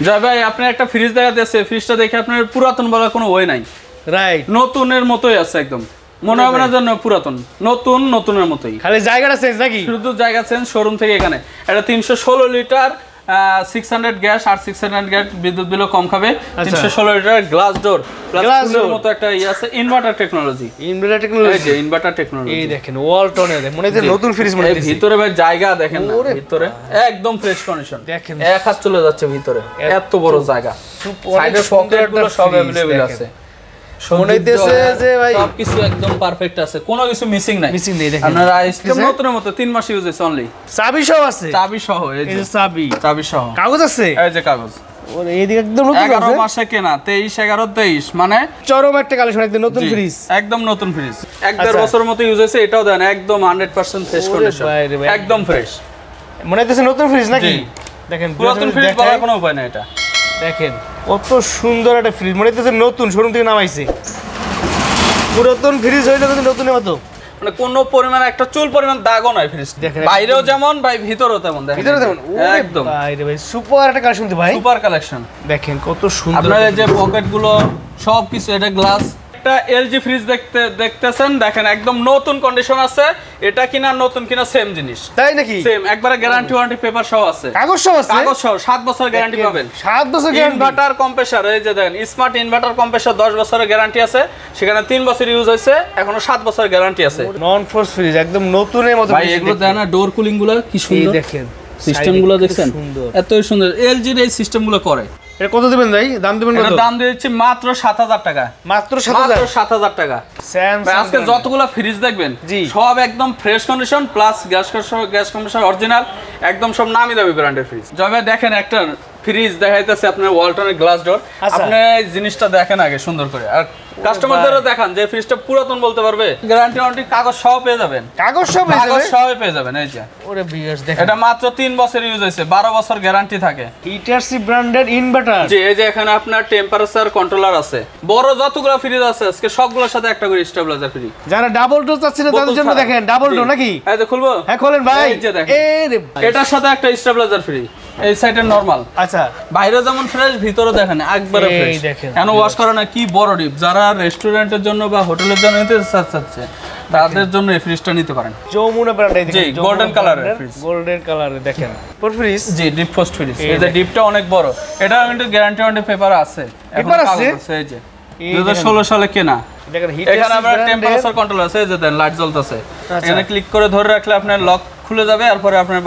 জয় ভাই আপনি একটা ফ্রিজ দেখাতেছে, ফ্রিজটা দেখে আপনার পুরাতন বলার কোনো ওয়ে নাই। রাইট, নতুনের মতোই আছে একদম, মনে হবে না যেন পুরাতন, নতুনের মতোই, খালি জায়গাটা চেঞ্জ নাকি? শুধু জায়গা চেঞ্জ, শোরুম থেকে এখানে। এটা 316 লিটার 600 গ্যাস আর 600 গ্যাস বিদ্যুৎ বিলও কম খাবে। 316 লিটার গ্লাস ডোর প্লাস ফুলের মতো একটা আছে, ইনভার্টার টেকনোলজি। ইনভার্টার টেকনোলজি এই দেখেন ওয়ালটনে, মনে হচ্ছে নতুন ফ্রিজ মনে হচ্ছে। ভিতরে ভাই জায়গা দেখেন না, ভিতরে একদম ফ্রেশ কন্ডিশন, দেখেন এক হাত চলে যাচ্ছে ভিতরে, এত বড় জায়গা। সাইডের পকেটগুলো সব अवेलेबल আছে, মনে হইতেছে যে ভাই সবকিছু একদম পারফেক্ট আছে, কোনো কিছু মিসিং নাই। দেখেন আপনারা আইসক্রিম নতুনের মতো 3 মাস ইউজ হইছে অনলি। চাবি সহ আছে, চাবি সহ, এই যে চাবি সহ, কাগজ আছে, এই যে কাগজ। ওরে এইদিকে একদম নতুন আছে, 11 মাসে কেনা, 23 মানে চরম একটা কালেকশন, একদম নতুন ফ্রিজ, একদম নতুন ফ্রিজ, 1.5 বছরের মতো ইউজ হইছে। এটাও দেন একদম 100% ফ্রেশ কন্ডিশন, একদম ফ্রেশ, মনে হইতেছে নতুন ফ্রিজ নাকি? দেখেন পুরাতন ফ্রিজ বলার কোনো উপায় নাই। এটা দেখেন কত সুন্দর একটা ফ্রিজ, মনে হচ্ছে নতুন শোরুম থেকে নামাইছে। পুরাতন ফ্রিজ হইলে কিন্তু নতুনের মতো, মানে কোনো পরিমাণ একটা চুল পরিমাণ দাগও নাই ফ্রিজ। দেখেন বাইরেও যেমন ভাই ভিতরেও তেমন, দেখেন ভিতরে তেমন একদম বাইরে ভাই সুপার একটা কালেকশন ভাই, সুপার কালেকশন। দেখেন কত সুন্দর, আপনারা এই যে পকেটগুলো সবকিছু, এটা গ্লাস। একটা এলজি ফ্রিজ দেখতেছেন, দেখেন একদম নতুন কন্ডিশন আছে। এটা কিনা নতুন কিনা সেম জিনিস, তাই নাকি? সেম, একবারে গ্যারান্টি ওয়ারেন্টি পেপার সহ আছে, কাগজ সহ আছে, কাগজ সহ 7 বছর গ্যারান্টি পাবেন। 7 বছর গ্যারান্টি। ইনভার্টার কম্প্রেসর, এই যে দেখেন স্মার্ট ইনভার্টার কম্প্রেসর 10 বছরের গ্যারান্টি আছে, সেখানে 3 বছর ইউজ হইছে, এখনো 7 বছর গ্যারান্টি আছে। নন ফোর্স ফ্রিজ একদম নতুনের মতো ভাই। এগুলো দেন না, ডোর কুলিং গুলো কি সুন্দর, দেখেন সিস্টেমগুলো দেখছেন এতই সুন্দর। এলজি এর এই সিস্টেমগুলো করে। এটা কত দিবেন ভাই? দাম দিবেন কত? দাম দিচ্ছি মাত্র 7000 টাকা, মাত্র 7000 টাকা। ভাই আজকে যতগুলো ফ্রিজ দেখবেন সব একদম fresh condition plus gas condition original, একদম সব নামি দামি ব্র্যান্ডের ফ্রিজ। যবে দেখেন একটা ফ্রিজ দেখাইতেছে আপনার ওয়ালটনের গ্লাস ডোর, আপনি জিনিসটা দেখেন আগে সুন্দর করে, আর কাস্টমারদেরও দেখান যে ফ্রিজটা পুরাতন বলতে পারবে। গ্যারান্টি ওয়ারেন্টি কাগজ সহ পেয়ে যাবেন, কাগজ সহ পেয়ে যাবেন। এই যে ওরে বিয়ার্স দেখেন, এটা মাত্র 3 বছর ইউজ হইছে, 12 বছর গ্যারান্টি থাকে। হিটারসি ব্র্যান্ডের ইনভার্টার, জি এই যে এখানে আপনার টেম্পারেচার কন্ট্রোলার আছে। বড় যতগুলো ফ্রিজ আছে আজকে সবগুলোর সাথে একটা করে স্টেবিলাইজার ফ্রি। যারা ডাবল ডোর চাচ্ছেন তাদের জন্য দেখেন ডাবল ডোর নাকি? এই যে খুলবো, হ্যাঁ খোলেন ভাই। এই যে দেখেন এটার সাথে একটা স্টেবিলাইজার ফ্রি। এই সাইডে নরমাল, আচ্ছা বাইরে যেমন ফ্রেশ, ভিতরে দেখেন একবারে ফ্রেশ। কেন ওয়াশ করা না, কি বড় ডিপ। যারা রেস্টুরেন্টের জন্য বা হোটেলের জন্য নিতে চাচ্ছে তাদের জন্য এই ফ্রিজটা নিতে পারেন। যমুনা ব্র্যান্ডের, জি গোল্ডেন কালারের ফ্রিজ, গোল্ডেন কালারের দেখেন পুরো ফ্রিজ, জি ডিপ ফ্রস্ট ফ্রিজ। এই যে ডিপটা অনেক বড়, এটা কিন্তু গ্যারান্টি ওয়ারেন্টি পেপার আছে, পেপার আছে। এই যে 2016 সালে কেনা। দেখেন এখানে আমরা টেম্পারেচার কন্ট্রোল আছে, এই যে দেন লাইট জ্বলতেছে, এখানে ক্লিক করে ধরে রাখলে আপনার লক খুলে যাবে, তারপরে আপনার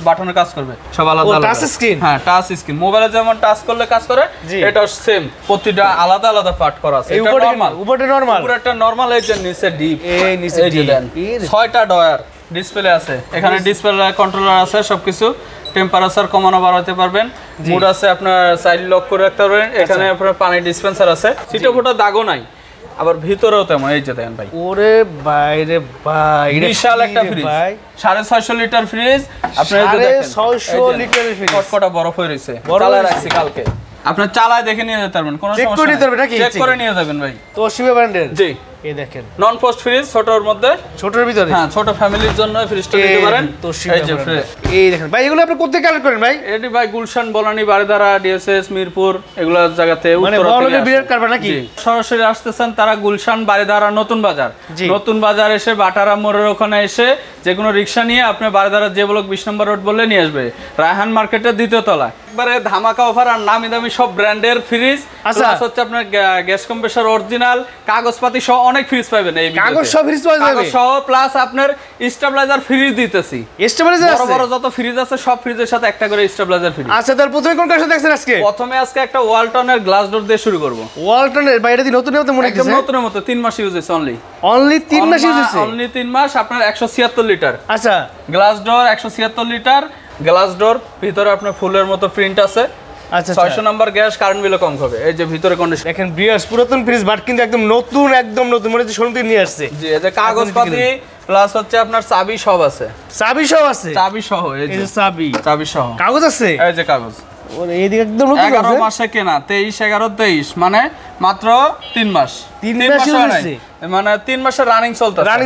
বাটনের কাজ করবে সব আলাদা আলাদা। টাচ স্ক্রিন, হ্যাঁ টাচ স্ক্রিন। মোবাইলে যেমন টাচ করলে কাজ করে, এটাও সেম, প্রতিটা আলাদা আলাদা পার্ট করা আছে। এটা নরমাল, উপরে নরমাল, উপরেরটা নরমাল, এই যে নিচে ডিপ, এই নিচে ডিপ। 6টা ডয়ার ডিসপ্লে আছে, এখানে ডিসপ্লে কন্ট্রোলার আছে, সবকিছু টেম্পারেচার কমানো বাড়াতে পারবেন। মুড আছে, আপনার সাইড লক করে রাখতে পারবেন। এখানে আপনার পানি ডিসপেন্সার আছে, ছিটা ফোটা দাগও নাই, আবার ভিতরেও তেমন। এই যে দেখেন ভাই, ওরে বাইরে ভাই বিশাল একটা ফ্রিজ, 650 লিটার ফ্রিজ। আপনারা এই যে দেখেন 650 লিটারের ফ্রিজ, কটকটা বরফ হয়ে রইছে, চালায় রাখছি কালকে। আপনারা চালায় দেখে নিয়ে যেতে পারবেন, কোনো সমস্যা নেই, চেক করে নিয়ে যাবেন ভাই। তোশিবা ব্র্যান্ডের, জি এই দেখেন নন পোস্ট ফ্রিজ, ছোটর মধ্যে, ছোটর ভিতরে, হ্যাঁ ছোট ফ্যামিলির জন্য ফ্রিজটা নিতে পারেন। এই যে এই দেখেন ভাই, এগুলো আপনি কোথা থেকে কালেক্ট করেন ভাই? এটি ভাই গুলশান, বনানী, বারিধারা, ডিএসএস, মিরপুর, এগুলা জায়গাতে উত্তর থেকে বিরাট কারবার নাকি? সরাসরি আসতেছেন তারা গুলশান, বারিধারা, নতুন বাজার, নতুন বাজার এসে বাটারা মোড়ের ওখানে এসে যে কোনো রিকশা নিয়ে আপনি বারিধারা যে ব্লক 20 নম্বর রোড বললে নিয়ে আসবে, রায়হান মার্কেটের 2য় তলা। একবারে ধামাকা অফার আর নামি দামি সব ব্র্যান্ডের ফ্রিজ। আচ্ছা হচ্ছে আপনার গ্যাস কম্প্রেসর অরিজিনাল, কাগজপাতি সহ অনেক ফ্রিজ পাবেন। এই কাগজ সহ ফ্রিজ পাওয়া যাবে, কাগজ সহ প্লাস আপনার স্টেবিলাইজার ফ্রি দিতেছি। স্টেবিলাইজার আছে, বড় বড় যত ফ্রিজ আছে সব ফ্রিজের সাথে একটা করে স্টেবিলাইজার ফ্রি। আচ্ছা তাহলে প্রথমে কোন কাজ দেখছেন আজকে? প্রথমে আজকে একটা ওয়ালটনের গ্লাস ডোর দিয়ে শুরু করব। ওয়ালটনের বাইরে দি নতুনের মতো মনে হচ্ছে, নতুনের মতো 3 মাস ইউজ হইছে অনলি 3 মাস ইউজ হইছে, অনলি 3 মাস। আপনার 176 লিটার, আচ্ছা glass door 176 litre glass door, ভিতরে আপনার ফুলের মতো প্রিন্ট আছে। আচ্ছা 600 নাম্বার গ্যাস, কারেন্ট বিলও কম হবে। এই যে ভিতরে কন্ডিশন দেখেন ব্রিয়াস, পুরাতন ফ্রিজ বাট কিন্তু একদম নতুন, একদম নতুন, মনে হচ্ছে শোরুম থেকে নিয়ে আসছে। জি এই যে কাগজপাতি প্লাস হচ্ছে আপনার চাবি সব আছে, চাবি সহ আছে, চাবি সহ, এই যে চাবি সহ, কাগজ আছে, এই যে কাগজ। ওরে এইদিকে একদম নতুন আছে, 11 মাসে কেনা, 23 11 23 মানে মাত্র 3 মাস 3 মাস চলছে মানে 3 মাসের রানিং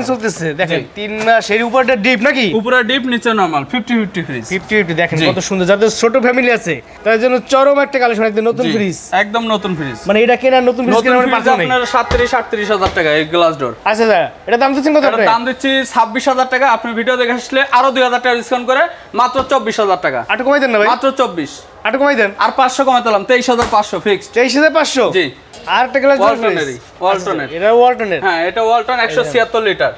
চলতেছে দেখেন 3 মাস এর উপরটা ডিপ নাকি উপরে ডিপ নিচে নরমাল 50-50 ফ্রিজ 50-50 দেখেন কত সুন্দর যাদের ছোট ফ্যামিলি আছে তার জন্য চরম একটা কালেকশন একদম নতুন ফ্রিজ একদম নতুন ফ্রিজ মানে এটা কেনা নতুন ফ্রিজ কেনা মানে পাচ্ছেন আপনার 37-38,000 টাকা এই গ্লাস ডোর আচ্ছা স্যার এটা দাম দিচ্ছেন কত এটা দাম দিচ্ছি 26,000 টাকা আপনি ভিডিও দেখে আসলে আরো 2,000 টাকা ডিসকাউন্ট করে মাত্র 24,000 টাকা আটু কমাই দেন না ভাই মাত্র 24 আটু কমাই দেন আর 500 কমাইতাম 23,500 ফিক্সড 23,500 জি আর একটা গ্লাস ওয়ালটনের এটা ওয়ালটনের হ্যাঁ এটা ওয়ালটন 176 লিটার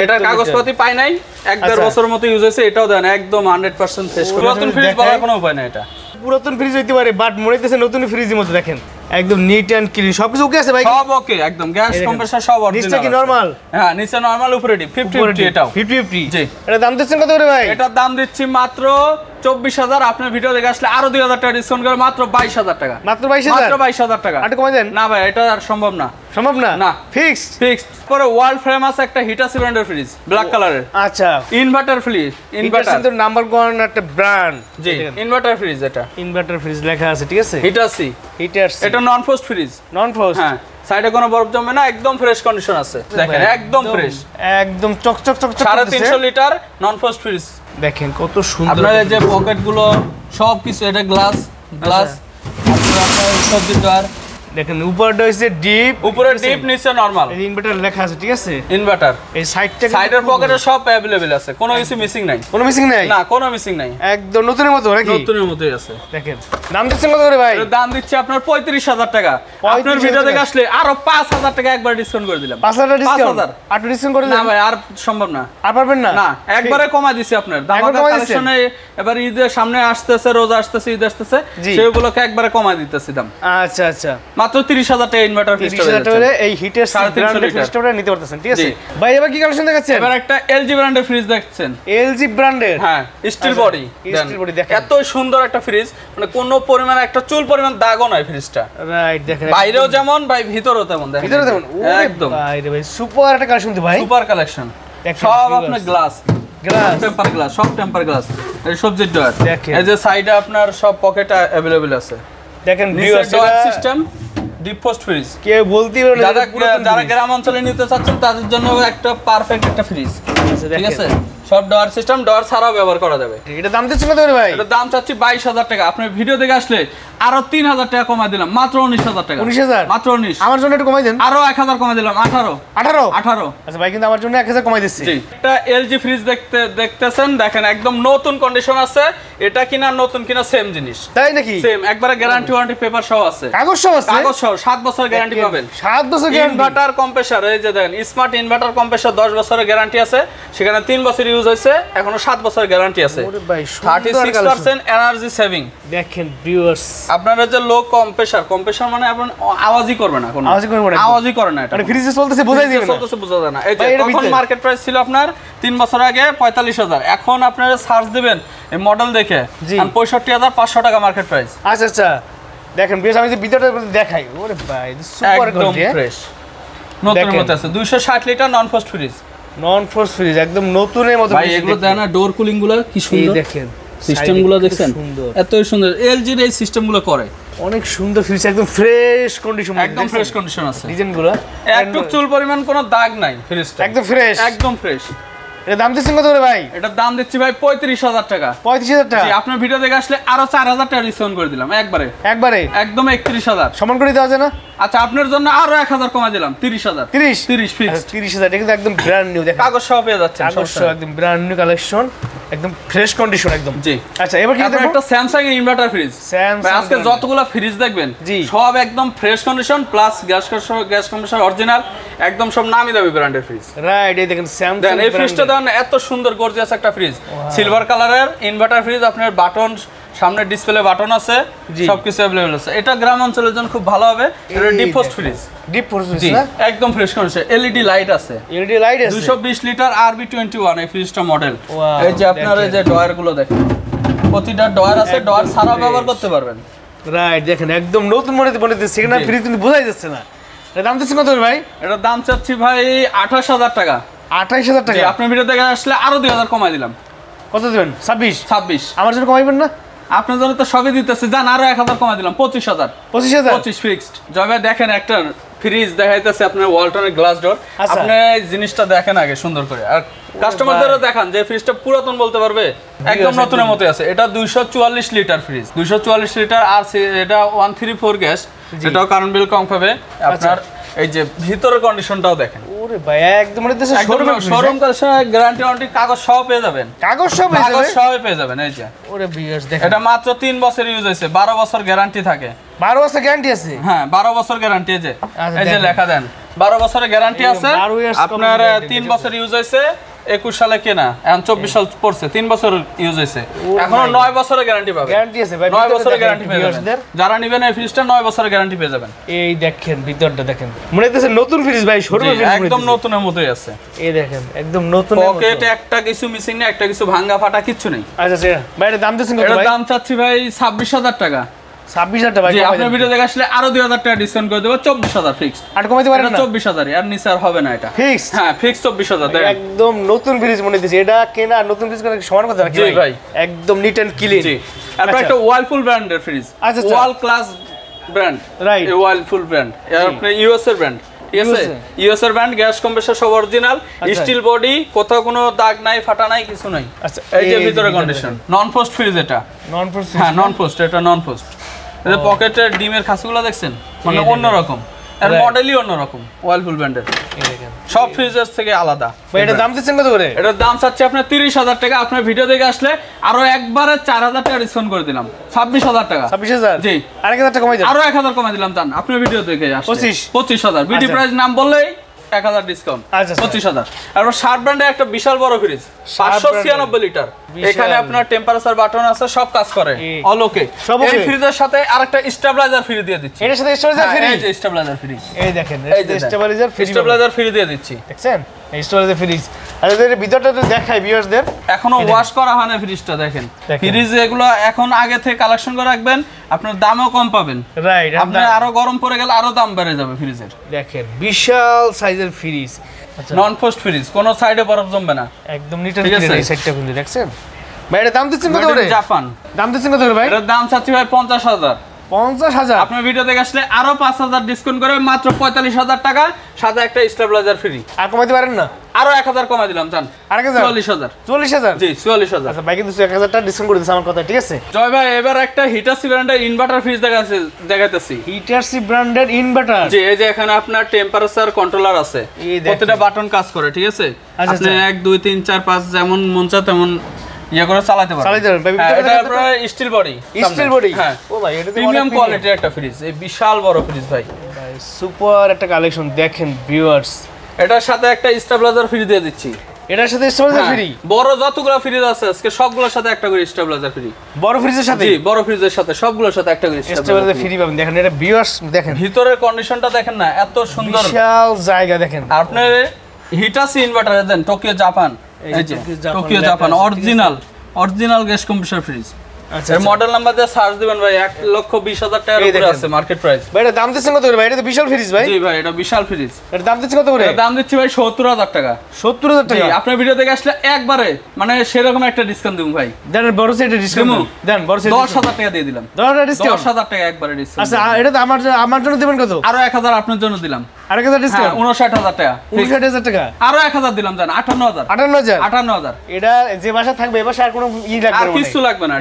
এটা কাগজপত্র পাই নাই 1.5 বছরের মতো ইউজ হয়েছে এটাও দেন একদম 100% ফ্রেশ পুরাতন ফ্রিজ বলার কোনো উপায় নাই এটা পুরাতন ফ্রিজ হইতে পারে বাট মনে হইতেছে নতুন ফ্রিজের মতো দেখেন একদম নিট এন্ড ক্লিন সবকিছু ওকে আছে ভাই সব ওকে একদম গ্যাস কম্প্রেসার সব অরিজিনাল নিচে কি নরমাল হ্যাঁ নিচে নরমাল উপরে ডিপ 50-50 এটাও 50-50 জি এটা দাম দিচ্ছেন কত করে ভাই এটার দাম দিচ্ছি মাত্র 24,000 আপনার ভিডিও দেখে আসলে আরো 2,000 টাকা ডিসকাউন্ট করে মাত্র 22,000 টাকা মাত্র 22,000 টাকা আটু কমাই দেন না ভাই এটা আর সম্ভব না না ফিক্সড পরে ওয়ার্ল্ড ফ্রেম আছে একটা হিটাসি ব্র্যান্ডের ফ্রিজ ব্ল্যাক কালারের আচ্ছা ইনভার্টার ফ্রিজ ইনভার্টার কিন্তু নাম্বার 1 একটা ব্র্যান্ড জি ইনভার্টার ফ্রিজ এটা ইনভার্টার ফ্রিজ লেখা আছে ঠিক আছে হিটাসি এটা নন ফ্রস্ট ফ্রিজ হ্যাঁ সাইডে কোনো বরফ জমবে না একদম ফ্রেশ কন্ডিশন আছে দেখেন একদম ফ্রেশ একদম চকচক 350 লিটার নন ফ্রস্ট ফ্রিজ দেখেন কত সুন্দর আপনাদের যে পকেট গুলো সব কিছু এটা গ্লাস আপনার সবজি ডোর দেখেন উপরটা হইছে ডিপ উপরে ডিপ নিচে নরমাল এই ইনভার্টার লেখা আছে ঠিক আছে ইনভার্টার এই সাইডের পকেটে সব अवेलेबल আছে কোনো কিছু মিসিং নাই না কোনো মিসিং নাই একদম নতুনের মতো নাকি নতুনের মতই আছে দেখেন দাম দিচ্ছেন কত করে ভাই এর দাম দিচ্ছি আপনার 35,000 টাকা আপনার ভিডিও দেখে আসলে আরো 5,000 টাকা একবার ডিসকাউন্ট করে দিলাম 5,000 ডিসকাউন্ট আর ডিসকাউন্ট করে দিলাম না ভাই আর সম্ভব না আর পারবেন না না একবারে কমা দিছি আপনার দামাকা কালেকশনে এবার ঈদের সামনে আসতেছে রোজা আসতেছে ঈদ আসতেছে সেগুলোকে একবারে কমা দিতেছি দাম আচ্ছা আচ্ছা মাত্র 30,000 টাকা ইনভার্টার ফ্রিজটা এই হিটের ব্র্যান্ডের ফ্রিজটা নিতে পারতেছেন ঠিক আছে ভাই এবার কি কালেকশন দেখাচ্ছেন এবার একটা এলজি ব্র্যান্ডের ফ্রিজ দেখছেন এলজি ব্র্যান্ডের হ্যাঁ স্টিল বডি দেখেন এত সুন্দর একটা ফ্রিজ মানে কোনো পরিমাণ একটা চুল পরিমাণ দাগও নাই ফ্রিজটা রাইট দেখেন বাইরেও যেমন ভাই ভিতরেও তেমন দেখেন ভিতরে তেমন একদম ভাই সুপার একটা কালেকশন ভাই সুপার কালেকশন সব আপনার গ্লাস টেম্পার গ্লাস সব টেম্পার গ্লাস এই সবজির ডয়ার এই যে সাইডে আপনার সব পকেট अवेलेबल আছে দেখেন drawer system deep frost fridge কে বলতে পারবে যারা গ্রাম অঞ্চলে নিতে চাচ্ছেন তাদের জন্য একটা পারফেক্ট একটা ফ্রিজ ঠিক আছে সব ডয়ার সিস্টেম ডয়ার ছাড়াও ব্যবহার করা যাবে এটা দাম দিচ্ছেন কত করে ভাই এটা দাম চাচ্ছি 22,000 টাকা আপনি ভিডিও দেখে আসলে আরো 3,000 টাকা কমাই দিলাম মাত্র 19,000 টাকা 19,000 মাত্র 19 আমার জন্য একটু কমাই দেন আরো 1,000 কমাই দিলাম 18 আচ্ছা ভাই কিন্তু আমার জন্য 1,000 কমাই দিচ্ছি জি একটা এলজি ফ্রিজ দেখতেছেন দেখেন একদম নতুন কন্ডিশন আছে এটা কিনা নতুন কিনা সেম জিনিস তাই নাকি সেম একবারে গ্যারান্টি ওয়ারেন্টি পেপার সহ আছে কাগজ সহ আছে কাগজ সহ 7 বছর গ্যারান্টি পাবেন 7 বছর গ্যারান্টি ইনভার্টার কম্প্রেসার এই যে দেখেন স্মার্ট ইনভার্টার কম্প্রেসার 10 বছরের গ্যারান্টি আছে সেখানে 3 বছর ইউজ হইছে এখনো 7 বছরের গ্যারান্টি আছে ওরে ভাই 36% এনার্জি সেভিং দেখেন ভিউয়ার্স আপনারা যে লো কম্প্রেসার মানে আপনি আওয়াজই করবে না কোনো আওয়াজই করে না এটা মানে ফ্রিজে চলতেছে বোঝাই দিবেন না চলতেছে বোঝা যায় না এই যে তখন মার্কেট প্রাইস ছিল আপনার 3 বছর আগে 45,000 এখন আপনারা সার্চ দিবেন এই মডেল দেখে 65,500 টাকা মার্কেট প্রাইস আচ্ছা আচ্ছা দেখেন বেশ আমি যে ভিডিওটা দেখাই ওরে ভাই সুপার একদম ফ্রেশ নতুনের মতো আছে 260 লিটার নন ফ্রস্ট ফ্রিজ একদম নতুনের মতো ভাই এগুলো দেন না ডোর কুলিং গুলো কি সুন্দর দেখেন সিস্টেমগুলো দেখছেন এত সুন্দর এলজি এর এই সিস্টেমগুলো করে অনেক সুন্দর ফ্রিজ একদম ফ্রেশ কন্ডিশন একদম ফ্রেশ কন্ডিশন আছে ডিজাইনগুলো একটু চুল পরিমাণ কোনো দাগ নাই ফ্রিজটা একদম ফ্রেশ এটা দাম দিচ্ছেন কত করে ভাই এটার দাম দিচ্ছি ভাই 35,000 টাকা 35,000 টাকা জি আপনার ভিডিও দেখে আসলে আরো 4,000 টাকা ডিসকাউন্ট করে দিলাম একবারে একদম 31,000 সমান করে দেওয়া যায় না আচ্ছা আপনার জন্য আরো 1,000 কমা দিলাম 30,000 30 ফিক্স 30,000 এটা কিন্তু একদম ব্র্যান্ড নিউ দেখেন কাগজ সহ পেয়ে যাচ্ছে কাগজ সহ একদম ব্র্যান্ড নিউ কালেকশন একদম ফ্রেশ কন্ডিশন একদম জি আচ্ছা এবার কি দেখব একটা স্যামসাং এর ইনভার্টার ফ্রিজ ভাই আজকে যতগুলো ফ্রিজ দেখবেন সব একদম fresh condition plus gas compressor original একদম সব নামি দামি ব্র্যান্ডের ফ্রিজ রাইট এই দেখেন স্যামসাং এই ফ্রিজটা দেখেন এত সুন্দর গর্জিয়াস একটা ফ্রিজ সিলভার কালারের ইনভার্টার ফ্রিজ আপনার বাটন সামনে ডিসপ্লে বাটন আছে সবকিছু अवेलेबल আছে এটা গ্রাম অঞ্চলের জন্য খুব ভালো হবে এটা ডিপ পোস্ট ফ্রিজ না একদম ফ্রেশ কন্ডিশন এলইডি লাইট আছে 220 লিটার RB21 এই ফ্রিজটা মডেল এই যে আপনার এই যে ডয়ার গুলো দেখেন প্রতিটা ডয়ার আছে ডয়ার ছাড়া ব্যবহার করতে পারবেন রাইট দেখেন একদম নতুন মডেল সেকেন্ড হ্যান্ড ফ্রিজ কিন্তু বোঝাই যাচ্ছে না এর দাম দিচ্ছেন কত ভাই এটার দাম চাচ্ছি ভাই 28,000 টাকা 28,000 টাকা আপনার ভিডিও দেখে আসলে আরো 2,000 কমাই দিলাম কত দিবেন 26 আমার জন্য কমাইবেন না আপনার জন্য তো সবই দিতেছে জান আরো 1,000 কমাই দিলাম 25,000 25 ফিক্সড জবে দেখেন একটা ফ্রিজ দেখাইতেছে আপনার ওয়ালটনের গ্লাস ডোর। আপনি জিনিসটা দেখেন আগে সুন্দর করে, আর কাস্টমারদেরও দেখান যে ফ্রিজটা পুরাতন বলতে পারবে, একদম নতুনের মতো আছে। এটা 244 লিটার ফ্রিজ, 244 লিটার। আর এটা 134 গ্যাস, এটাও কারেন্ট বিল কম পাবে আপনার। এই যে ভিতরের কন্ডিশনটাও দেখেন, ওরে ভাই একদম মনে হচ্ছে শোরুম কন্ডিশন, গ্যারান্টি ওয়ারেন্টি কাগজ সহ পেয়ে যাবেন, কাগজ সহ পেয়ে যাবেন। এই যে ওরে ভিউয়ার্স দেখেন, এটা মাত্র 3 বছর ইউজ হয়েছে, 12 বছর গ্যারান্টি থাকে। 12 বছর গ্যারান্টি আছে? হ্যাঁ 12 বছর গ্যারান্টি। এই যে লেখা দেন 12 বছরের গ্যারান্টি আছে আপনার। 3 বছর ইউজ হয়েছে, 21 সালে কেনা, এখন 24 সাল পড়ছে, 3 বছর ইউজ হয়েছে, এখনো 9 বছরের গ্যারান্টি পাবেন। গ্যারান্টি আছে ভাই, 9 বছরের গ্যারান্টি পেয়ে যাবেন। যারা নেবেন এই ফ্রিজটা 9 বছরের গ্যারান্টি পেয়ে যাবেন। এই দেখেন ভিতরটা দেখেন, মনে হচ্ছে নতুন ফ্রিজ ভাই, শোরুমের ফ্রিজ একদম নতুনের মতোই আছে। এই দেখেন একদম নতুন, পকেটে একটা কিছু মিসিং নেই, একটা কিছু ভাঙা ফাটা কিছু নেই। আচ্ছা ভাই এর দাম দিচ্ছেন কত ভাই? এর দাম চাচ্ছি ভাই 26,000 টাকা। 26,000 টাকা ভাই? জি, আপনার ভিডিও দেখে আসলে আরো 2,000 টাকা ডিসকাউন্ট করে দেব, 24,000 ফিক্সড। আর কমাইতে পারেন না? 24,000 আর নিচে আর হবে না, এটা ফিক্স। হ্যাঁ ফিক্স 24,000। দেখেন একদম নতুন ফ্রিজ মনে দিছে, এটা কেনা নতুন ফ্রিজ কেনা সমান কথা নাকি ভাই? একদম নিট এন্ড ক্লিন। জি, তারপর একটা ওয়ালপুল ব্র্যান্ডের fridge, world class brand, right, Whirlpool brand, আপনার ইউএস এর ব্র্যান্ড, ঠিক আছে? ইউএস এর ব্র্যান্ড, গ্যাস কম্প্রেসর সব অরিজিনাল, স্টিল বডি, কোথাও কোনো দাগ নাই, ফাটা নাই, কিছু নাই। আচ্ছা এই যে ভিতরে কন্ডিশন, নন পোস্ট ফ্রিজ এটা। নন পোস্ট? হ্যাঁ নন পোস্ট, এটা নন পোস্ট। এই পকেটের ডিমের খাসগুলো দেখছেন, মানে অন্যরকম, এর মডেলই অন্যরকম, ওয়ালপুল ব্র্যান্ডের। এই দেখেন সব ফ্রিজের থেকে আলাদা। ভাই এটা দাম দিচ্ছেন কত করে? এটার দাম চাচ্ছে আপনার 30,000 টাকা। আপনার ভিডিও দেখে আসলে আরো একবারে 4,000 টাকা ডিসকাউন্ট করে দিলাম, 26,000 টাকা। 26,000? জি, আর 1,000 টাকা কমাই দিলাম, আরো 1,000 কমাই দিলাম। জান আপনার ভিডিও দেখে আসলে 25,000 বিডি আচ্ছা। প্রাইস নাম বললেই 1,000 ডিসকাউন্ট, 25,000। আর শার্ট ব্র্যান্ডের একটা বিশাল বড় ফ্রিজ, 596 লিটার। এখানে আপনার টেম্পারেচার বাটন আছে, সব কাজ করে, অল ওকে। এই ফ্রিজের সাথে আরেকটা স্টেবিলাইজার ফ্রি দিয়ে দিচ্ছি। এর সাথে স্টেবিলাইজার ফ্রি? এই যে স্টেবিলাইজার ফ্রি, এই দেখেন স্টেবিলাইজার ফ্রি, স্টেবিলাইজার ফ্রি দিয়ে দিচ্ছি, দেখছেন? এই স্টেবিলাইজার ফ্রিজ। আর এর ভিতরটা তো দেখাই ভিউয়ারদের, এখনো ওয়াশ করা হয় না ফ্রিজটা। দেখেন ফ্রিজ এগুলো এখন আগে থেকে কালেকশন করে রাখবেন, আপনার দামও কম পাবেন। রাইট, আপনার আরো গরম পড়ে গেলে আরো দাম বেড়ে যাবে ফ্রিজের। দেখেন বিশাল সাইজের ফ্রিজ, নন পোস্ট ফ্রিজ, কোনো সাইডে বরফ জমবে না, একদম নিট এন্ড ক্লিন। এই সাইডটা খুলে দেখছেন ভাই, এটা দাম দিচ্ছেন কত করে? জাপান। দাম দিচ্ছেন কত করে ভাই? এটার দাম চাচ্ছি ভাই 50,000। 50,000? আপনার ভিডিও দেখে আসলে আরো 5,000 ডিসকাউন্ট করে মাত্র 45,000 টাকা, সাথে একটা স্টেবিলাইজার ফ্রি। আর কমাইতে পারেন না? আরো 1,000 কমাই দিলাম। জান 40,000? 40,000? জি 44,000। আচ্ছা ভাই কিন্তু 1,000 টাকা ডিসকাউন্ট করে দিয়েছে আমার কথা, ঠিক আছে? জয় ভাই এবার একটা হিটাসি ব্র্যান্ডের ইনভার্টার ফ্রিজ দেখাইতেছি। হিটাসি ব্র্যান্ডের ইনভার্টার? জি, এই যে এখানে আপনার টেম্পারেচার কন্ট্রোলার আছে, প্রতিটা বাটন কাজ করে, ঠিক আছে? আপনি 1 2 3 4 5 যেমন মন চায় তেমন ইয়া করে চালাতে পারবেন। এটা আপনার স্টিল বডি, স্টিল বডি। হ্যাঁ ও ভাই এটা তো প্রিমিয়াম কোয়ালিটির একটা ফ্রিজ, এই বিশাল বড় ফ্রিজ ভাই, সুপার একটা কালেকশন। দেখেন ভিউয়ার্স, এটার সাথে একটা স্টেবিলাইজার ফ্রি দিয়ে দিচ্ছি। এটার সাথে স্টেবিলাইজার ফ্রি? বড় যতগুলো ফ্রিজ আছে আজকে সবগুলোর সাথে একটা করে স্টেবিলাইজার ফ্রি। বড় ফ্রিজের সাথে? জি, বড় ফ্রিজের সাথে সবগুলোর সাথে একটা করে স্টেবিলাইজার ফ্রি পাবেন। দেখেন এটা ভিউয়ার্স, দেখেন ভিতরের কন্ডিশনটা দেখেন না, এত সুন্দর বিশাল জায়গা। দেখেন আপনার হিটাসি ইনভার্টার দেন, টোকিও জাপান, এই যে Tokyo Japan original gas compressor fridge. আচ্ছা এর মডেল নাম্বার দিয়ে সার্চ দিবেন ভাই, 1,20,000 টাকার উপরে আছে মার্কেট প্রাইস। ভাই এটা দাম দিচ্ছেন কত করে ভাই? এটা তো বিশাল ফ্রিজ ভাই। জি ভাই এটা বিশাল ফ্রিজ। এর দাম দিচ্ছেন কত করে? এর দাম দিচ্ছি ভাই 70,000 টাকা। 70,000 টাকা? জি, আপনার ভিডিও দেখে আসলে একবারে মানে সেরকম একটা ডিসকাউন্ট দেব ভাই। দেন বড় সেটা ডিসকাউন্ট দেন, বড় সেটা 10,000 টাকা দিয়ে দিলাম। 10,000 টাকা একবারে ডিসকাউন্ট। আচ্ছা এটা তো আমার জন্য দিবেন কত? আরো 1,000 আপনার জন্য দিলাম। আর 1,000 ডিসকাউন্ট? 59,000 টাকা। 59,000 টাকা? আরো 1,000 দিলাম। জান 58,000। 58,000? এটা যে বাসা থাকবে এ বাসা আর কোনো লাগবে না? আর কিছু লাগবে না,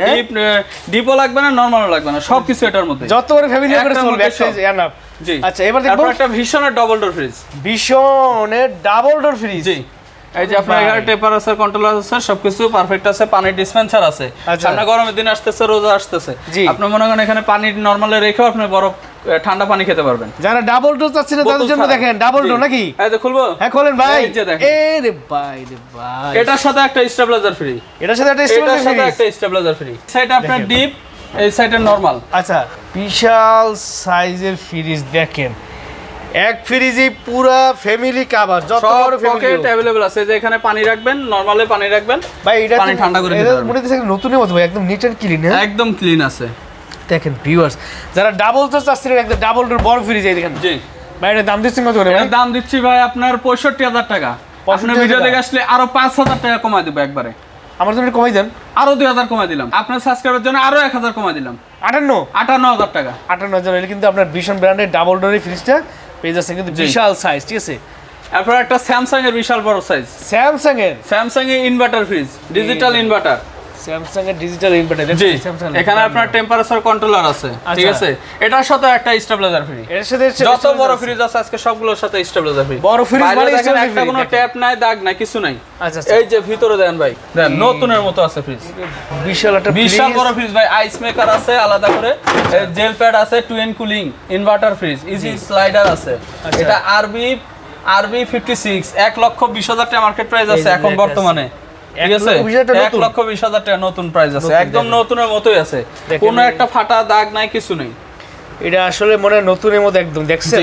ডিপও লাগবে না, নরমালও লাগবে না, সবকিছু এটার মধ্যে। যত বড় ফ্যামিলি করে চলবে একসাথে এনাফ। জি আচ্ছা এবার দেখব একটা ভীষণের ডাবল ডোর ফ্রিজ। ভীষণের ডাবল ডোর ফ্রিজ? জি, এই যে আপনার এখানে টেম্পারেচার কন্ট্রোলার আছে, সবকিছু পারফেক্ট আছে, পানির ডিসপেন্সার আছে। সামনে গরমের দিন আসতেছে, রোজা আসতেছে, আপনি মনে করেন এখানে পানি নরমালে রেখেও আপনি বরফ ঠান্ডা পানি খেতে পারবেন। যারা ডাবল ডোর চাচ্ছেন তাদের জন্য দেখেন ডাবল ডোর নাকি? এই যে খুলবো? হ্যাঁ খোলেন ভাই। এই যে দেখেন, এই রে ভাই রে ভাই, এটার সাথে একটা স্টেবিলাইজার ফ্রি। এটার সাথে একটা স্টেবিলাইজার ফ্রি। সাইড আপনার ডিপ, এই সাইডে নরমাল। আচ্ছা বিশাল সাইজের ফ্রিজ দেখেন, এক ফ্রিজে পুরো ফ্যামিলি কভার, যত বড় ফ্যামিলি পকেট अवेलेबल আছে। যে এখানে পানি রাখবেন, নরমালে পানি রাখবেন ভাই, এটা পানি ঠান্ডা করে দিতে পারবেন। মনে হচ্ছে নতুনের মতো ভাই, একদম নিট এন্ড ক্লিন। হ্যাঁ একদম ক্লিন আছে। দেখেন ভিউয়ার্স, যারা ডাবল ডোর চাচ্ছেন একদম ডাবল ডোর বড় ফ্রিজ, এই দেখেন। জি ভাই এটা দাম দিচ্ছেন কত করে ভাই? দাম দিচ্ছি ভাই আপনার 65,000 টাকা। আপনার ভিডিও দেখে আসলে আরো 5,000 টাকা কমাই দেব একবারে। আমার জন্য কমাই দেন, আরো 2,000 কমাই দিলাম। আপনার সাবস্ক্রাইবার জন্য আরো 1,000 কমাই দিলাম। 58,000 টাকা। 58,000 হলে কিন্তু আপনার ভীষণ ব্র্যান্ডের ডাবল ডোরের ফ্রিজটা পেজ আছে কিন্তু বিশাল সাইজ, ঠিক আছে। এরপর একটা স্যামসাং এর বিশাল বড় সাইজ, স্যামসাং এর inverter fridge, digital inverter, Samsung এর ডিজিটাল ইনভার্টার। জি, এখানে আপনার টেম্পারেচার কন্ট্রোলার আছে, ঠিক আছে। এটার সাথে একটা স্টেবিলাইজার ফ্রি, এর সাথে যত বড় ফ্রিজ আছে আজকে সবগুলোর সাথে স্টেবিলাইজার ফ্রি। বড় ফ্রিজ মানে দেখেন একটা কোনো ট্যাপ নাই, দাগ নাই, কিছু নাই। আচ্ছা, এই যে ভিতরে দেন ভাই, দেন নতুনের মতো আছে ফ্রিজ, বিশাল বড় ফ্রিজ ভাই। আইস মেকার আছে আলাদা করে, জেল প্যাড আছে, twin cooling, inverter fridge, easy slider আছে। এটা আরবি 56 1,20,000 টাকা মার্কেট প্রাইস আছে এখন বর্তমানে, ঠিক আছে। 1,20,000 টাকা নতুন প্রাইস আছে, একদম নতুনের মতোই আছে, কোনো একটা ফাটা দাগ নাই, কিছু নেই। এটা আসলে মনে নতুনের মতো একদম, দেখছেন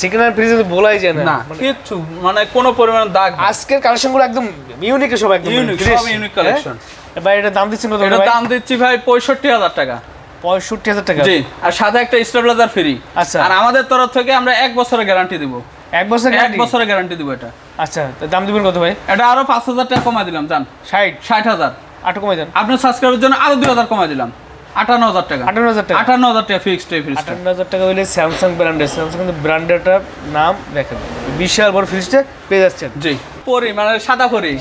সেকেন্ড হ্যান্ড ফ্রিজে তো বলাই যায় না কিছু, মানে কোনো পরিমাণ দাগ। আজকের কালেকশনগুলো একদম ইউনিক, সব একদম ইউনিক, সব ইউনিক কালেকশন। ভাই এটা দাম দিচ্ছেন কত? এটা দাম দিচ্ছি ভাই 65,000 টাকা। 65,000 টাকা, জি, আর সাথে একটা স্টেবিলাইজার ফ্রি। আচ্ছা, আর আমাদের তরফ থেকে আমরা 1 বছরের গ্যারান্টি দেব। 1 বছরের গ্যারান্টি দেব এটা। আচ্ছা, তো দাম দিবেন কত ভাই? এটা আরো 5,000 টাকা কমাই দিলাম, জান 60,000। আরো কমাই দেন আপনার সাবস্ক্রাইবের জন্য আরো 2,000 কমাই দিলাম, 58,000 টাকা। 58,000 টাকা ফিক্সড এই ফ্রিজটা। 58,000 টাকা হইলে স্যামসাং ব্র্যান্ডের, স্যামসাং কিন্তু ব্র্যান্ডেরটার নাম দেখেন, বিশাল বড় ফ্রিজটা পেয়ে যাচ্ছেন। জি, পরি মানে সাদা পরি